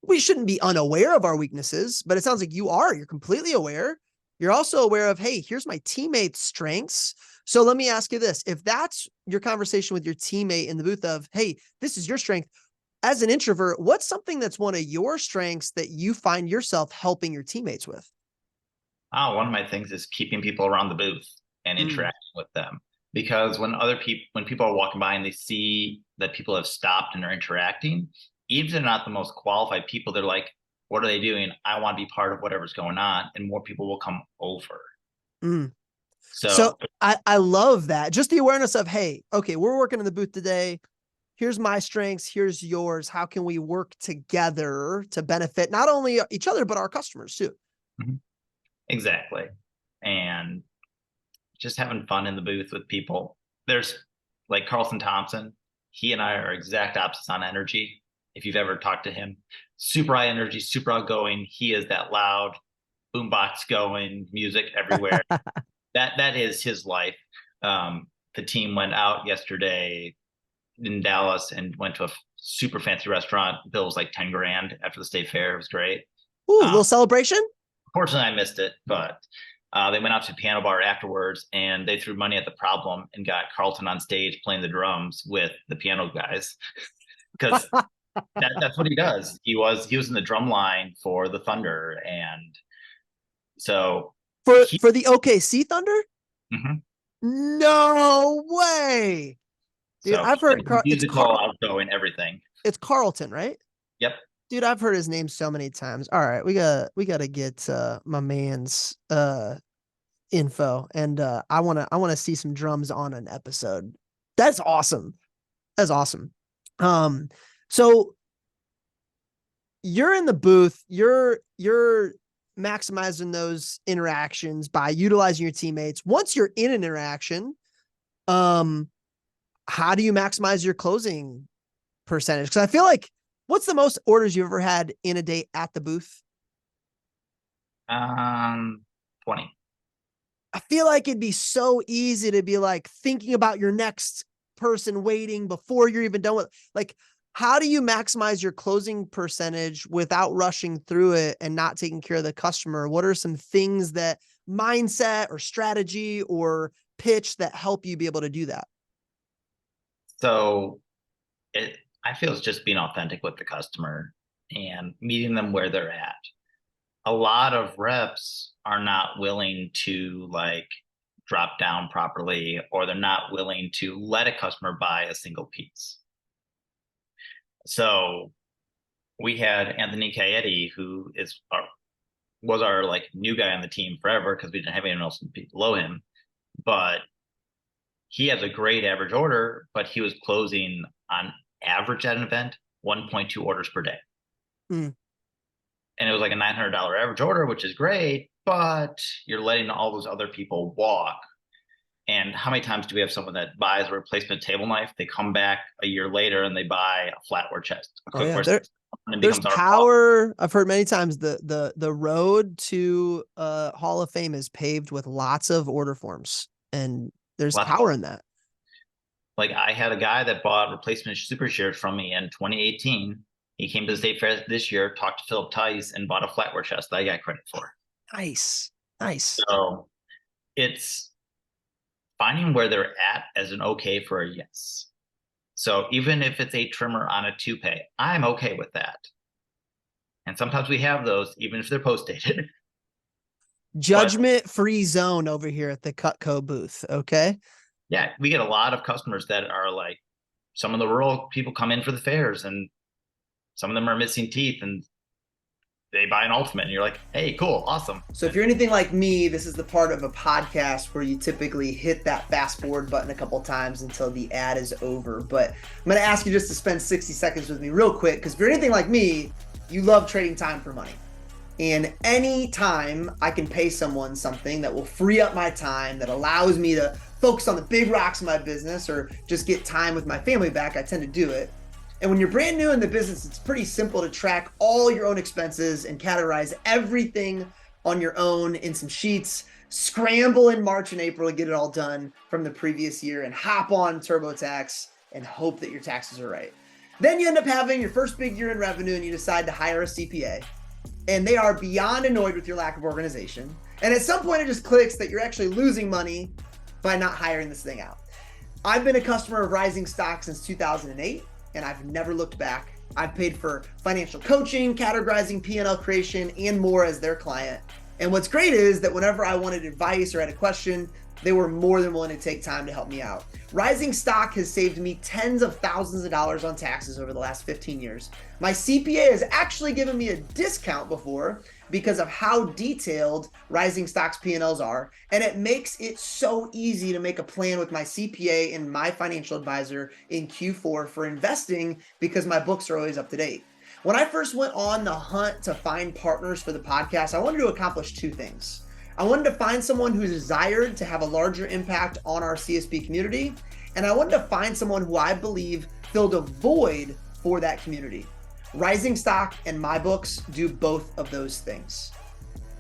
We shouldn't be unaware of our weaknesses, but it sounds like you are. You're completely aware. You're also aware of, hey, here's my teammate's strengths. So let me ask you this. If that's your conversation with your teammate in the booth of, hey, this is your strength, as an introvert, what's something that's one of your strengths that you find yourself helping your teammates with? One of my things is keeping people around the booth and Mm. interacting with them. Because when people are walking by and they see that people have stopped and are interacting, even if they're not the most qualified people, they're like, what are they doing? I want to be part of whatever's going on. And more people will come over. Mm. So So I love that. Just the awareness of, hey, okay, we're working in the booth today. Here's my strengths. Here's yours. How can we work together to benefit not only each other, but our customers too? mhm, exactly. And just having fun in the booth with people. There's like Carlton Thompson. He and I are exact opposites on energy. If you've ever talked to him, super high energy, super outgoing. He is that loud, boombox going, music everywhere. That is his life. The team went out yesterday in Dallas and went to a super fancy restaurant. Bill was like 10 grand after the state fair. It was great. Ooh, a Um, little celebration. Unfortunately, I missed it, but they went out to a piano bar afterwards and they threw money at the problem and got Carlton on stage playing the drums with the piano guys because that's what he does. He was in the drum line for the Thunder, and so For the OKC Thunder? mhm. No way. Dude, So I've heard musical, outgoing, everything. It's Carlton, right? Yep. Dude, I've heard his name so many times. All right, we gotta get my man's info, and I wanna see some drums on an episode. That's awesome. That's awesome. Um, so you're in the booth, you're maximizing those interactions by utilizing your teammates. Once you're in an interaction, um, how do you maximize your closing percentage? Because I feel like, what's the most orders you've ever had in a day at the booth? 20. I feel like it'd be so easy to be like thinking about your next person waiting before you're even done with, like, how do you maximize your closing percentage without rushing through it and not taking care of the customer? What are some things that mindset or strategy or pitch that help you be able to do that? So it, I feel it's just being authentic with the customer and meeting them where they're at. A lot of reps are not willing to like drop down properly, or they're not willing to let a customer buy a single piece. So we had Anthony Caetti, who was our like new guy on the team forever because we didn't have anyone else below him. But he has a great average order, but he was closing on average at an event 1.2 orders per day. Mm. And it was like a $900 average order, which is great, but you're letting all those other people walk. And how many times do we have someone that buys a replacement table knife? They come back a year later and they buy a flatware chest, a Oh yeah, cookware system, and it there's becomes our problem. power. I've heard many times the road to Hall of Fame is paved with lots of order forms, and there's Lots of, power in that. like I had a guy that bought replacement super shares from me in 2018. He came to the state fair this year, talked to Philip Tice, and bought a flatware chest that I got credit for. Nice, nice. So it's finding where they're at as an okay for a yes. So even if it's a trimmer on a toupee, I'm okay with that. And sometimes we have those, even if they're post dated. Judgment free zone over here at the Cutco booth. Okay. Yeah, we get a lot of customers that are like, some of the rural people come in for the fairs and some of them are missing teeth and they buy an ultimate and you're like, hey, cool, awesome. So if you're anything like me, this is the part of a podcast where you typically hit that fast forward button a couple times until the ad is over. But I'm going to ask you just to spend 60 seconds with me real quick, because if you're anything like me, you love trading time for money. And any time I can pay someone something that will free up my time, that allows me to focus on the big rocks in my business or just get time with my family back, I tend to do it. And when you're brand new in the business, it's pretty simple to track all your own expenses and categorize everything on your own in some sheets, scramble in March and April to get it all done from the previous year, and hop on TurboTax and hope that your taxes are right. Then you end up having your first big year in revenue and you decide to hire a CPA. And they are beyond annoyed with your lack of organization. And at some point it just clicks that you're actually losing money by not hiring this thing out. I've been a customer of Rising Stock since 2008, and I've never looked back. I've paid for financial coaching, categorizing P&L creation, and more as their client. And what's great is that whenever I wanted advice or had a question, they were more than willing to take time to help me out. Rising Stock has saved me tens of thousands of dollars on taxes over the last 15 years. My CPA has actually given me a discount before because of how detailed Rising Stock's P&Ls are, and it makes it so easy to make a plan with my CPA and my financial advisor in Q4 for investing because my books are always up to date. When I first went on the hunt to find partners for the podcast, I wanted to accomplish two things. I wanted to find someone who desired to have a larger impact on our CSP community, and I wanted to find someone who I believe filled a void for that community. Rising Stock and my books do both of those things.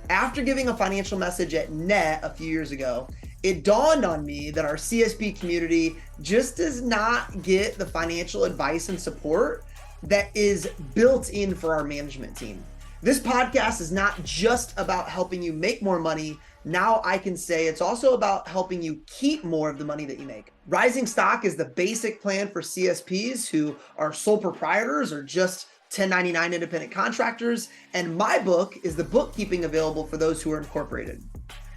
After giving a financial message at NET a few years ago, it dawned on me that our CSP community just does not get the financial advice and support that is built in for our management team. This podcast is not just about helping you make more money. Now I can say it's also about helping you keep more of the money that you make. Rising Stock is the basic plan for CSPs who are sole proprietors or just 1099 independent contractors. And my book is the bookkeeping available for those who are incorporated.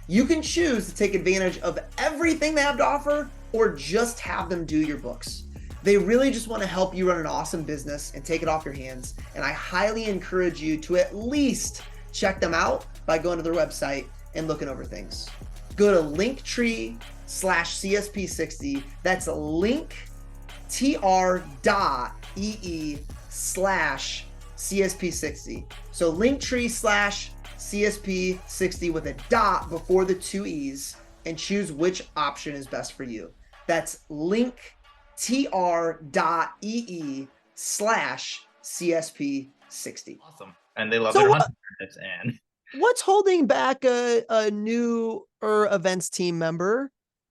You can choose to take advantage of everything they have to offer or just have them do your books. They really just want to help you run an awesome business and take it off your hands. And I highly encourage you to at least check them out by going to their website and looking over things. Go to linktree/CSP60. That's linktr.ee/CSP60. So linktree/CSP60 with a dot before the two E's, and choose which option is best for you. That's linktr.ee/CSP60. Awesome. And they love their hunting units. And what's holding back a newer events team member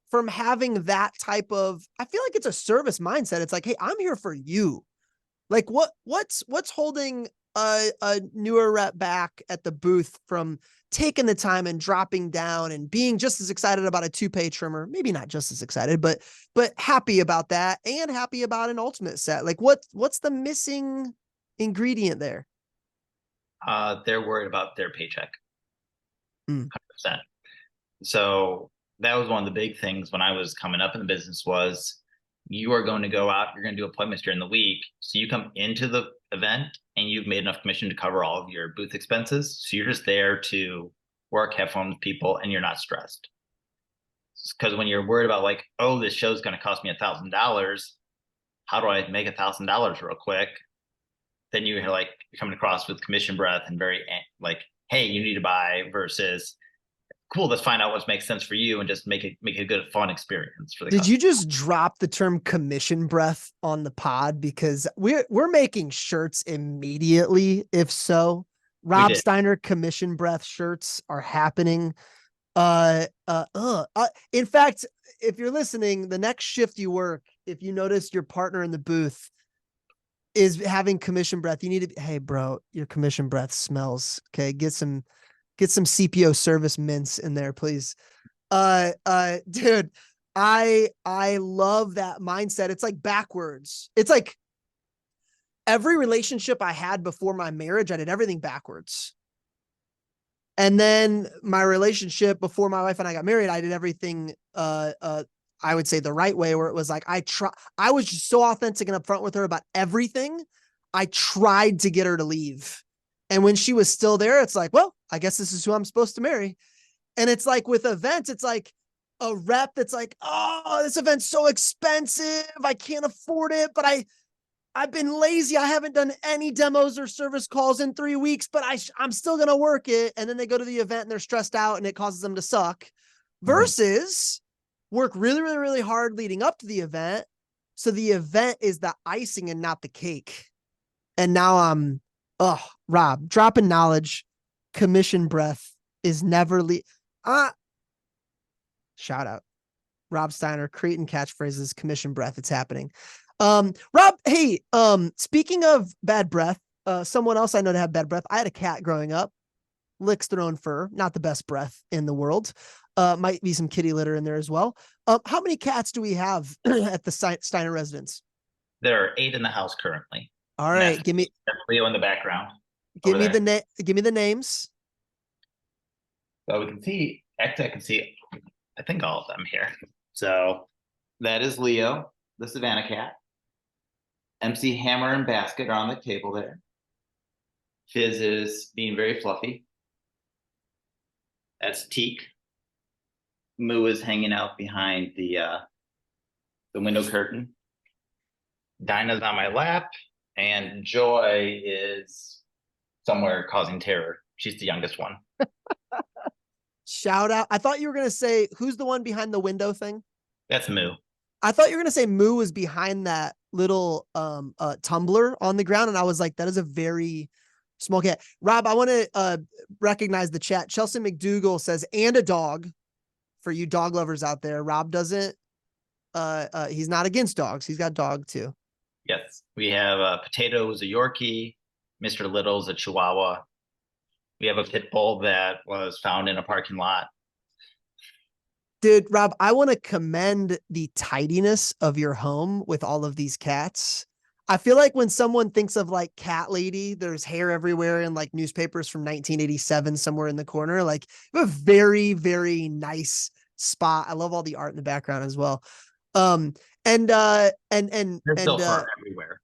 from having that type of, I feel like it's a service mindset. It's like, hey, I'm here for you. Like what's holding a newer rep back at the booth from taking the time and dropping down and being just as excited about a toupee trimmer, maybe not just as excited, but happy about that and happy about an ultimate set? Like what's the missing ingredient there? they're worried about their paycheck. 100%. So that was one of the big things when I was coming up in the business was you are going to go out, you're going to do appointments during the week. So you come into the event and you've made enough commission to cover all of your booth expenses. So you're just there to work, have fun with people, and you're not stressed. Because when you're worried about like, oh, this show's going to cost me $1,000, how do I make $1,000 real quick? Then you're like, you're coming across with commission breath and very like, hey, you need to buy versus cool, let's find out what makes sense for you and just make it a good, fun experience for the Did customer. you just drop the term commission breath on the pod? Because we're making shirts immediately. If so, Rob Steiner commission breath shirts are happening. In fact, if you're listening, the next shift you work, if you notice your partner in the booth is having commission breath, you need to, hey bro, your commission breath smells. Okay. Get some CPO service mints in there, please. Dude, I love that mindset. It's like backwards. It's like every relationship I had before my marriage, I did everything backwards. And then my relationship before my wife and I got married, I did everything, I would say the right way, where it was like, I was just so authentic and upfront with her about everything. I tried to get her to leave. And when she was still there, it's like, well, I guess this is who I'm supposed to marry. And it's like with events, it's like a rep that's like, oh, this event's so expensive. I can't afford it, but I've been lazy. I haven't done any demos or service calls in 3 weeks, but I'm still going to work it. And then they go to the event and they're stressed out and it causes them to suck versus work really, really, really hard leading up to the event. So the event is the icing and not the cake. And now Rob, dropping knowledge, commission breath is never shout out Rob Steiner, creating catchphrases, commission breath. It's happening. Rob, hey, speaking of bad breath, someone else I know to have bad breath. I had a cat growing up, licks their own fur, not the best breath in the world. Might be some kitty litter in there as well. How many cats do we have at the Steiner residence? There are 8 in the house currently. All right, give me Leo in the background. Give me the names. So we can see, actually I can see, I think all of them here. So that is Leo, the Savannah cat. MC Hammer and Basket are on the table there. Fizz is being very fluffy. That's Teak. Moo is hanging out behind the window curtain. Dinah's on my lap, and Joy is somewhere causing terror. She's the youngest one. Shout out. I thought you were going to say, who's the one behind the window thing? That's Moo. I thought you were going to say Moo was behind that little tumbler on the ground. And I was like, that is a very small cat. Rob, I want to recognize the chat. Chelsea McDougall says, and a dog for you dog lovers out there. Rob doesn't, he's not against dogs. He's got dog too. Yes. We have Potatoes, a Yorkie. Mr. Little's a Chihuahua. We have a pit bull that was found in a parking lot. Dude, Rob, I want to commend the tidiness of your home with all of these cats. I feel like when someone thinks of like cat lady, there's hair everywhere in like newspapers from 1987 somewhere in the corner. Like you have a very, very nice spot. I love all the art in the background as well. There's still fur everywhere.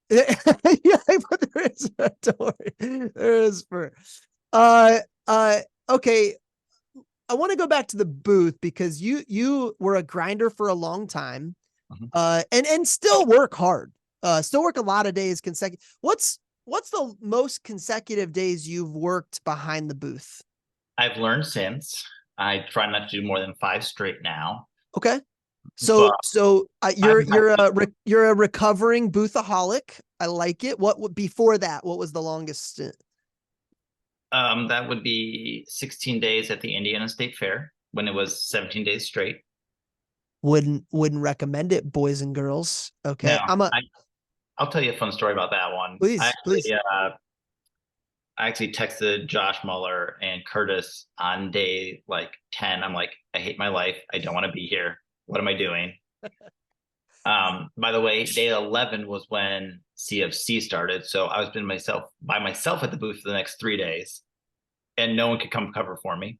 Yeah, but there is, don't worry. There is fur. Okay. I want to go back to the booth because you were a grinder for a long time, and still work hard, still work a lot of days consecutive. What's the most consecutive days you've worked behind the booth? I've learned since I try not to do more than 5 straight now. Okay. So you're a recovering boothaholic. I like it. What before that? What was the longest stint? That would be 16 days at the Indiana State Fair when it was 17 days straight. Wouldn't recommend it, boys and girls. Okay. No, I'll tell you a fun story about that one. Please. I actually texted Josh Muller and Curtis on day like 10. I'm like, I hate my life. I don't want to be here. What am I doing? By the way, day 11 was when CFC started. So I was by myself at the booth for the next 3 days, and no one could come cover for me.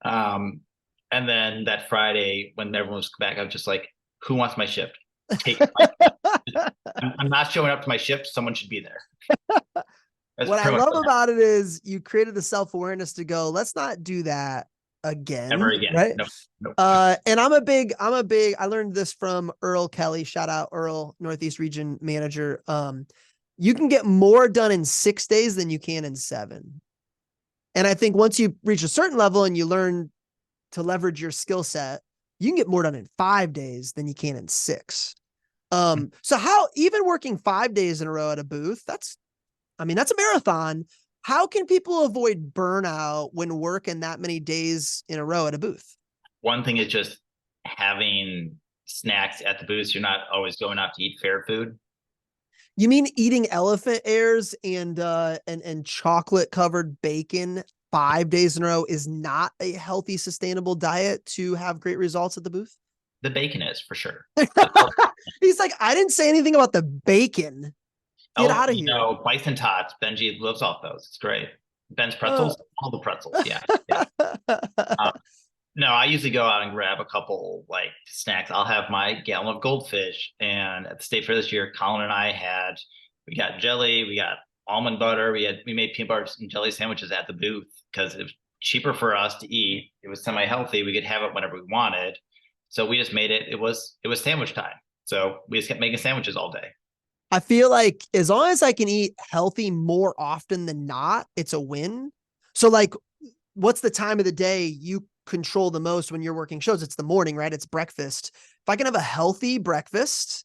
And then that Friday, when everyone was back, I was just like, who wants my shift? I'm not showing up to my shift. Someone should be there. What I love about it is you created the self-awareness to go, let's not do that again. Ever again. Right. No. And I learned this from Earl Kelly. Shout out Earl, Northeast Region Manager. You can get more done in 6 days than you can in 7. And I think once you reach a certain level and you learn to leverage your skill set, you can get more done in 5 days than you can in 6. So how, even working 5 days in a row at a booth, that's a marathon. How can people avoid burnout when working that many days in a row at a booth? One thing is just having snacks at the booths. You're not always going out to eat fair food. You mean eating elephant ears and chocolate covered bacon 5 days in a row is not a healthy, sustainable diet to have great results at the booth? The bacon is for sure. He's like, I didn't say anything about the bacon. Get Oh, out of here. bison tots. Benji lives off those. It's great. Ben's Uh, pretzels, all the pretzels. Yeah, yeah. No, I usually go out and grab a couple like snacks. I'll have my gallon of goldfish. And at the state fair this year, Colin and I we got jelly, we got almond butter, we made peanut butter and jelly sandwiches at the booth because it was cheaper for us to eat. It was semi-healthy. We could have it whenever we wanted. So we just made it. It was sandwich time. So we just kept making sandwiches all day. I feel like as long as I can eat healthy more often than not, it's a win. So like, what's the time of the day you control the most when you're working shows? It's the morning, right? It's breakfast. If I can have a healthy breakfast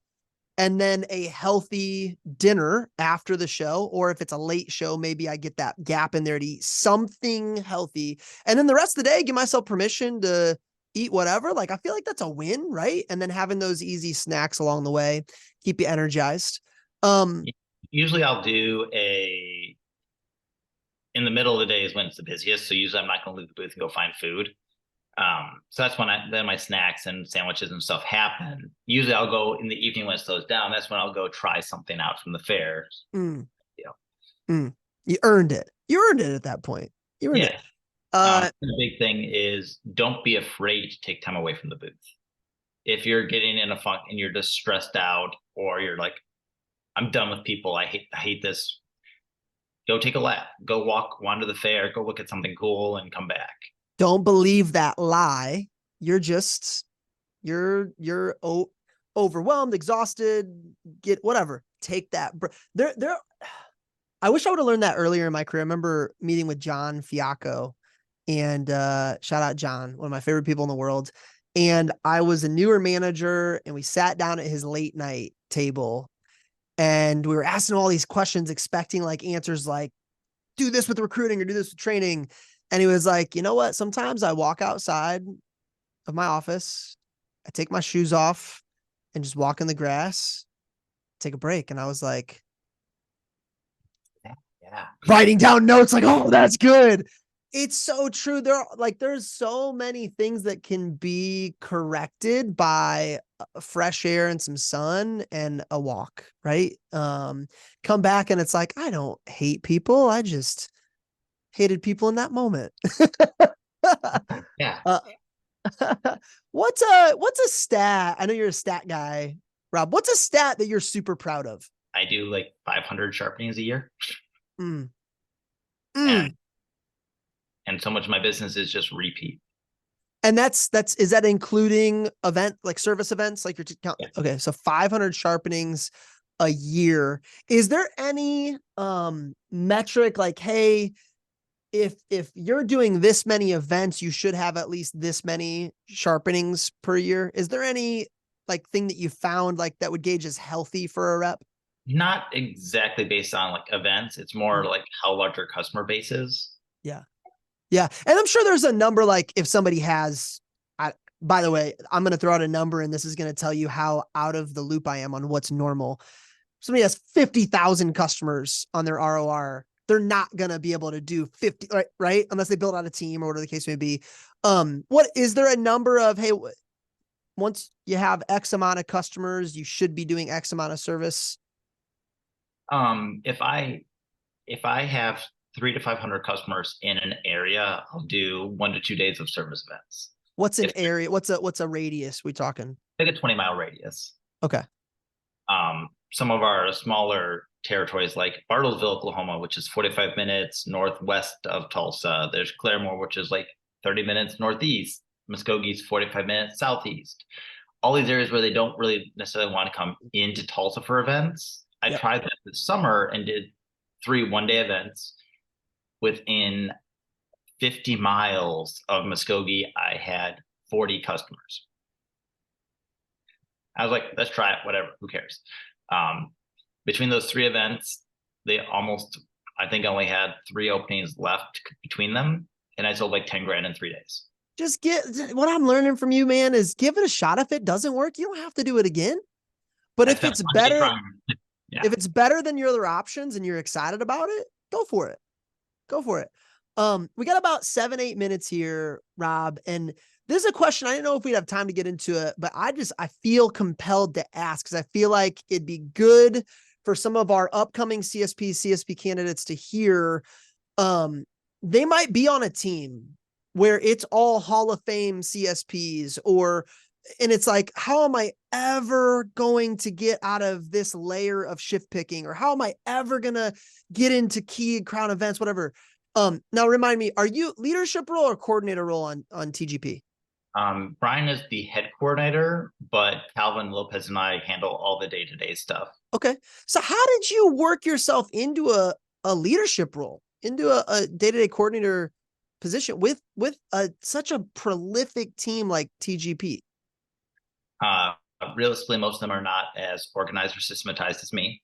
and then a healthy dinner after the show, or if it's a late show, maybe I get that gap in there to eat something healthy. And then the rest of the day, give myself permission to eat whatever. Like, I feel like that's a win, right? And then having those easy snacks along the way, keep you energized. Usually I'll do in the middle of the day is when it's the busiest. So usually I'm not going to leave the booth and go find food. So that's when then my snacks and sandwiches and stuff happen. Usually I'll go in the evening when it slows down. That's when I'll go try something out from the fair. Mm, You know. you earned it. You earned it at that point. You earned Yeah. it. Uh, The big thing is don't be afraid to take time away from the booth. If you're getting in a funk and you're just stressed out or you're like, I'm done with people. I hate this. Go take a lap. Go wander the fair. Go look at something cool and come back. don't believe that lie. You're just overwhelmed, exhausted, get whatever. Take that. There I wish I would have learned that earlier in my career. I remember meeting with John Fiacco, and shout out John, one of my favorite people in the world. And I was a newer manager, and we sat down at his late night table, and we were asking all these questions, expecting like answers like, do this with recruiting or do this with training. And he was like, you know what? Sometimes I walk outside of my office, I take my shoes off and just walk in the grass, take a break. And I was like, Yeah. writing down notes like, oh, that's good. It's so true. There's so many things that can be corrected by fresh air and some sun and a walk, right? Come back and it's like, I don't hate people. I just hated people in that moment. Yeah. uh, what's a stat? I know you're a stat guy, Rob. What's a stat that you're super proud of? I do like 500 sharpenings a year. Mm. And Mm. and so much of my business is just repeat. And is that including like service events? Like Yeah. okay, so 500 sharpenings a year. Is there any metric like, hey, if you're doing this many events, you should have at least this many sharpenings per year? Is there any like thing that you found like that would gauge as healthy for a rep? Not exactly based on like events. It's more like how large our customer base is. Yeah. Yeah. And I'm sure there's a number, like if somebody has, by the way, I'm going to throw out a number and this is going to tell you how out of the loop I am on what's normal. Somebody has 50,000 customers on their ROR. They're not going to be able to do 50, right? Unless they build out a team or whatever the case may be. What is there a number of, hey, once you have X amount of customers, you should be doing X amount of service? If I have 300 to 500 customers in an area, I'll do 1 to 2 days of service events. What's an area? What's a radius we talking? Like a 20-mile radius. Okay. Some of our smaller territories like Bartlesville, Oklahoma, which is 45 minutes northwest of Tulsa. There's Claremore, which is like 30 minutes northeast. Muskogee's 45 minutes southeast. All these areas where they don't really necessarily want to come into Tulsa for events. I tried that this summer and did 3 one-day events within 50 miles of Muskogee, I had 40 customers. I was like, let's try it, whatever, who cares? Um, Between those three events, I think, only had three openings left between them. And I sold like 10 grand in 3 days. Just what I'm learning from you, man, is give it a shot. If it doesn't work, you don't have to do it again. But I if spent it's one day better, trying. Yeah. if it's better than your other options and you're excited about it, go for it. Go for it. We got about 7-8 minutes here, Rob. And this is a question. I didn't know if we'd have time to get into it, but I feel compelled to ask because I feel like it'd be good for some of our upcoming CSP candidates to hear. They might be on a team where it's all Hall of Fame CSPs and it's like, how am I ever going to get out of this layer of shift picking? Or how am I ever going to get into key crown events, whatever? Now remind me, are you leadership role or coordinator role on TGP? Brian is the head coordinator, but Calvin Lopez and I handle all the day-to-day stuff. Okay. So how did you work yourself into a leadership role, into a day-to-day coordinator position with such a prolific team like TGP? Realistically, most of them are not as organized or systematized as me.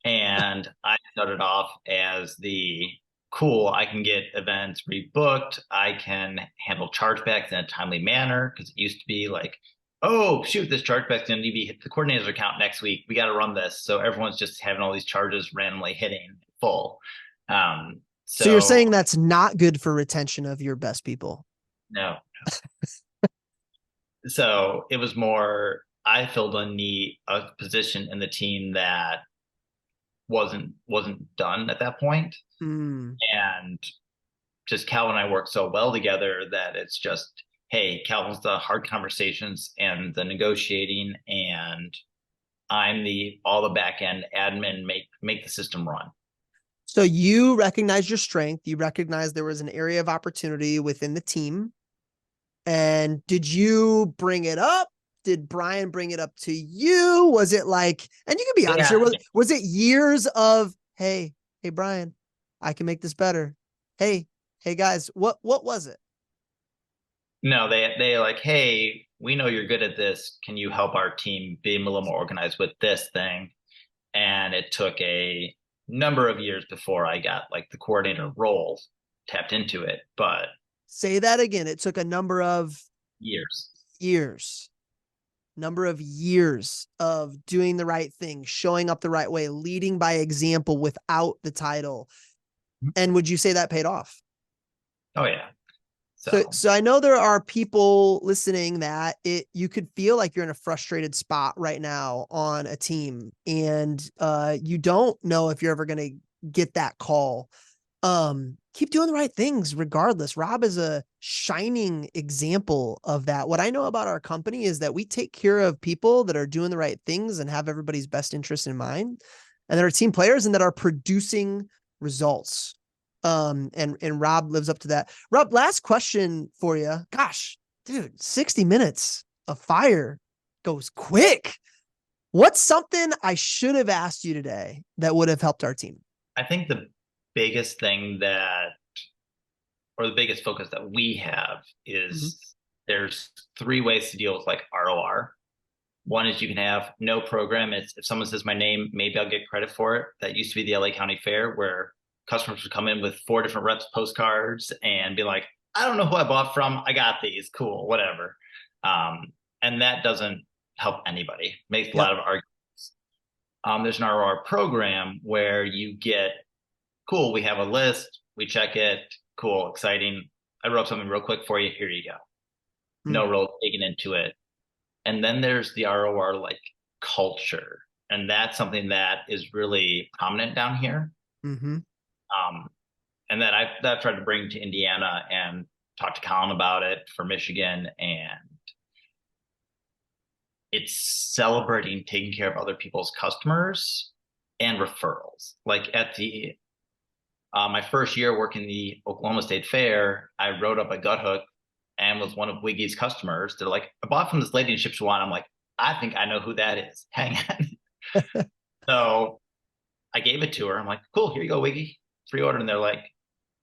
And I started off as I can get events rebooked. I can handle chargebacks in a timely manner because it used to be like, oh, shoot, this chargeback's going to be the coordinator's account next week. We got to run this. So everyone's just having all these charges randomly hitting full. So you're saying that's not good for retention of your best people? No. So it was more, I filled in a position in the team that wasn't done at that point. And just Calvin and I work so well together that it's just, hey, Calvin's the hard conversations and the negotiating, and I'm all the back end admin, make the system run. So you recognize your strength. You recognize there was an area of opportunity within the team. And did you bring it up? Did Brian bring it up to you? Was it like, and you can be honest here, was it years of, hey, Brian, I can make this better. Hey guys, what was it? No, they like, hey, we know you're good at this. Can you help our team be a little more organized with this thing? And it took a number of years before I got like the coordinator role tapped into it. But say that again. It took a number of years. Number of years of doing the right thing, showing up the right way, leading by example without the title. And would you say that paid off? Oh yeah. So I know there are people listening that you could feel like you're in a frustrated spot right now on a team, and you don't know if you're ever going to get that call. Keep doing the right things regardless. Rob is a shining example of that. What I know about our company is that we take care of people that are doing the right things and have everybody's best interest in mind, and that are team players and that are producing results. And Rob lives up to that. Rob, last question for you. Gosh, dude, 60 minutes of fire goes quick. What's something I should have asked you today that would have helped our team? I think the biggest thing the biggest focus that we have is there's three ways to deal with like ROR. One is you can have no program. It's if someone says my name, maybe I'll get credit for it. That used to be the LA County Fair, where customers would come in with 4 different reps postcards and be like, I don't know who I bought from. I got these. Cool, whatever. And that doesn't help anybody. Makes a lot of arguments. There's an ROR program where you get, cool, we have a list. We check it. Cool, exciting. I wrote something real quick for you. Here you go. No real digging into it. And then there's the ROR like culture. And that's something that is really prominent down here. And that I've tried to bring to Indiana and talk to Colin about it for Michigan. And it's celebrating taking care of other people's customers and referrals. Like at my first year working the Oklahoma State Fair, I wrote up a gut hook and was one of Wiggy's customers. They're like, I bought from this lady in Shipshewana. I'm like, I think I know who that is. Hang on. So I gave it to her. I'm like, cool, here you go, Wiggy. Free order. And they're like,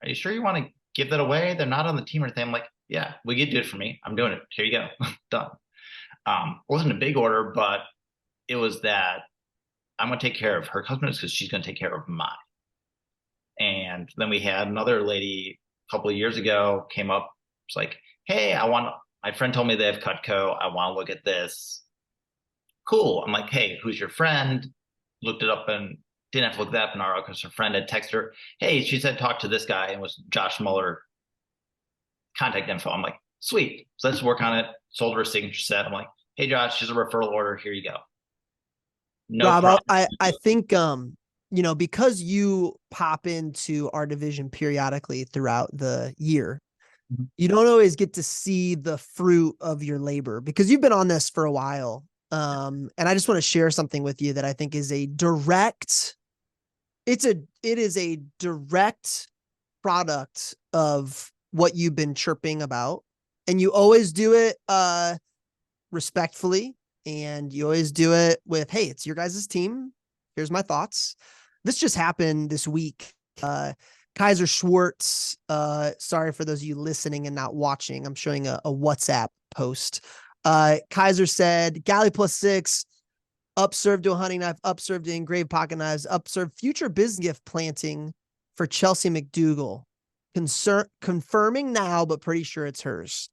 are you sure you want to give that away. They're not on the team or anything. I'm like, yeah, we get to do it for me. I'm doing it. Here you go. Done. Wasn't a big order, but it was that I'm going to take care of her customers because she's going to take care of mine. And then we had another lady a couple of years ago came up. It's like, hey, my friend told me they have Cutco. I want to look at this. Cool. I'm like, hey, who's your friend? Looked it up and didn't have to look that up in our because her friend had texted her. Hey, she said talk to this guy, and was Josh Muller contact info. I'm like, sweet. So let's work on it. Sold her a signature set. I'm like, hey, Josh, here's a referral order. Here you go. No Rob, problem. I think because you pop into our division periodically throughout the year, you don't always get to see the fruit of your labor because you've been on this for a while. And I just want to share something with you that I think is it is a direct product of what you've been chirping about. And you always do it respectfully, and you always do it with, hey, it's your guys' team. Here's my thoughts. This just happened this week. Kaiser Schwartz, sorry for those of you listening and not watching. I'm showing a WhatsApp post. Kaiser said, Galley +6, upserved to a hunting knife, upserved to engraved pocket knives, upserved future biz gift planting for Chelsea McDougal. Confirming now, but pretty sure it's hers.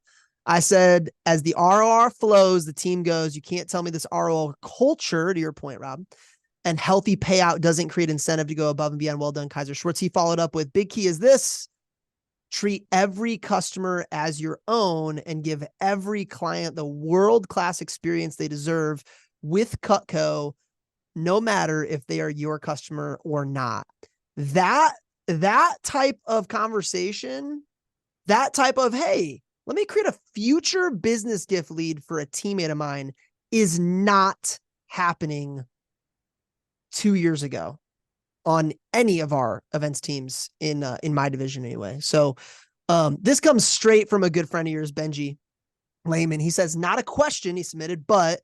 I said, as the ROR flows, the team goes, you can't tell me this ROR culture, to your point, Rob, and healthy payout doesn't create incentive to go above and beyond. Well done, Kaiser Schwartz. He followed up with, big key is this: treat every customer as your own and give every client the world-class experience they deserve with Cutco, no matter if they are your customer or not. That type of conversation, that type of, hey, let me create a future business gift lead for a teammate of mine, is not happening 2 years ago on any of our events teams in my division anyway. So this comes straight from a good friend of yours, Benji Lehman. He says, not a question he submitted, but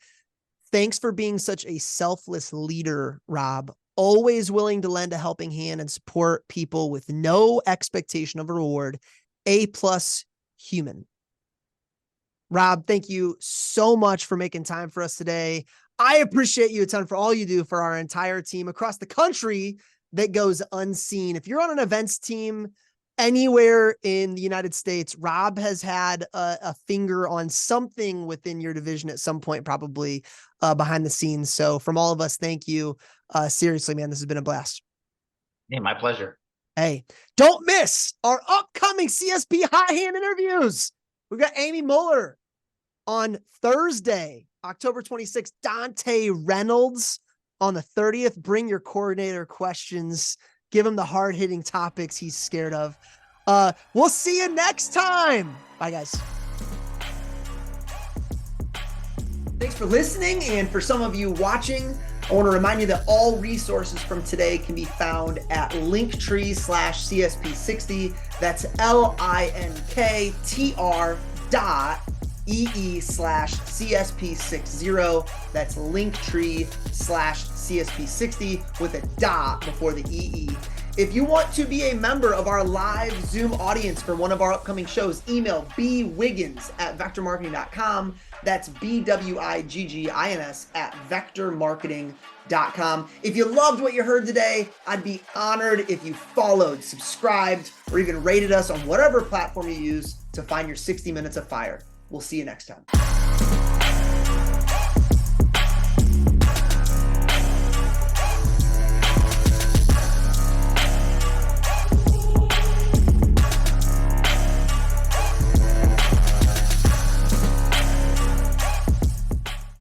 thanks for being such a selfless leader, Rob. Always willing to lend a helping hand and support people with no expectation of a reward. A+ human. Rob, thank you so much for making time for us today. I appreciate you a ton for all you do for our entire team across the country that goes unseen. If you're on an events team anywhere in the United States, Rob has had a finger on something within your division at some point, probably behind the scenes. So from all of us, thank you. Seriously, man, this has been a blast. Hey, my pleasure. Hey, don't miss our upcoming CSP Hot Hand interviews. We've got Amy Muller on Thursday, October 26th, Dante Reynolds on the 30th. Bring your coordinator questions. Give him the hard-hitting topics he's scared of. We'll see you next time. Bye, guys. Thanks for listening. And for some of you watching, I want to remind you that all resources from today can be found at linktree/CSP60. That's linktr.ee/CSP60. That's linktree/CSP60 with a dot before the EE. If you want to be a member of our live Zoom audience for one of our upcoming shows, email bwiggins@vectormarketing.com. That's BWIGGINS@vectormarketing.com. If you loved what you heard today, I'd be honored if you followed, subscribed, or even rated us on whatever platform you use to find your 60 minutes of fire. We'll see you next time.